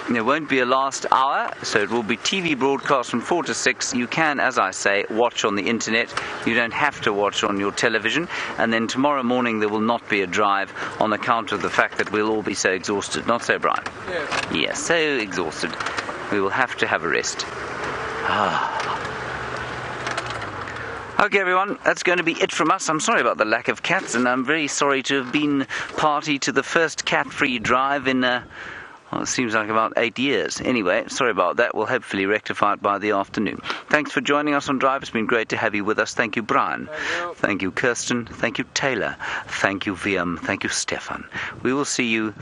There won't be a last hour, so it will be TV broadcast from 4 to 6. You can, as I say, watch on the internet. You don't have to watch on your television. And then tomorrow morning there will not be a drive on account of the fact that we'll all be so exhausted. Not so, Brian? Yes. Yes, so exhausted. We will have to have a rest. Okay, everyone, that's going to be it from us. I'm sorry about the lack of cats, and I'm very sorry to have been party to the first cat-free drive in well, it seems like about 8 years. Anyway, sorry about that. We'll hopefully rectify it by the afternoon. Thanks for joining us on Drive. It's been great to have you with us. Thank you, Brian. Thank you, Kirsten. Thank you, Taylor. Thank you, VM. Thank you, Stefan. We will see you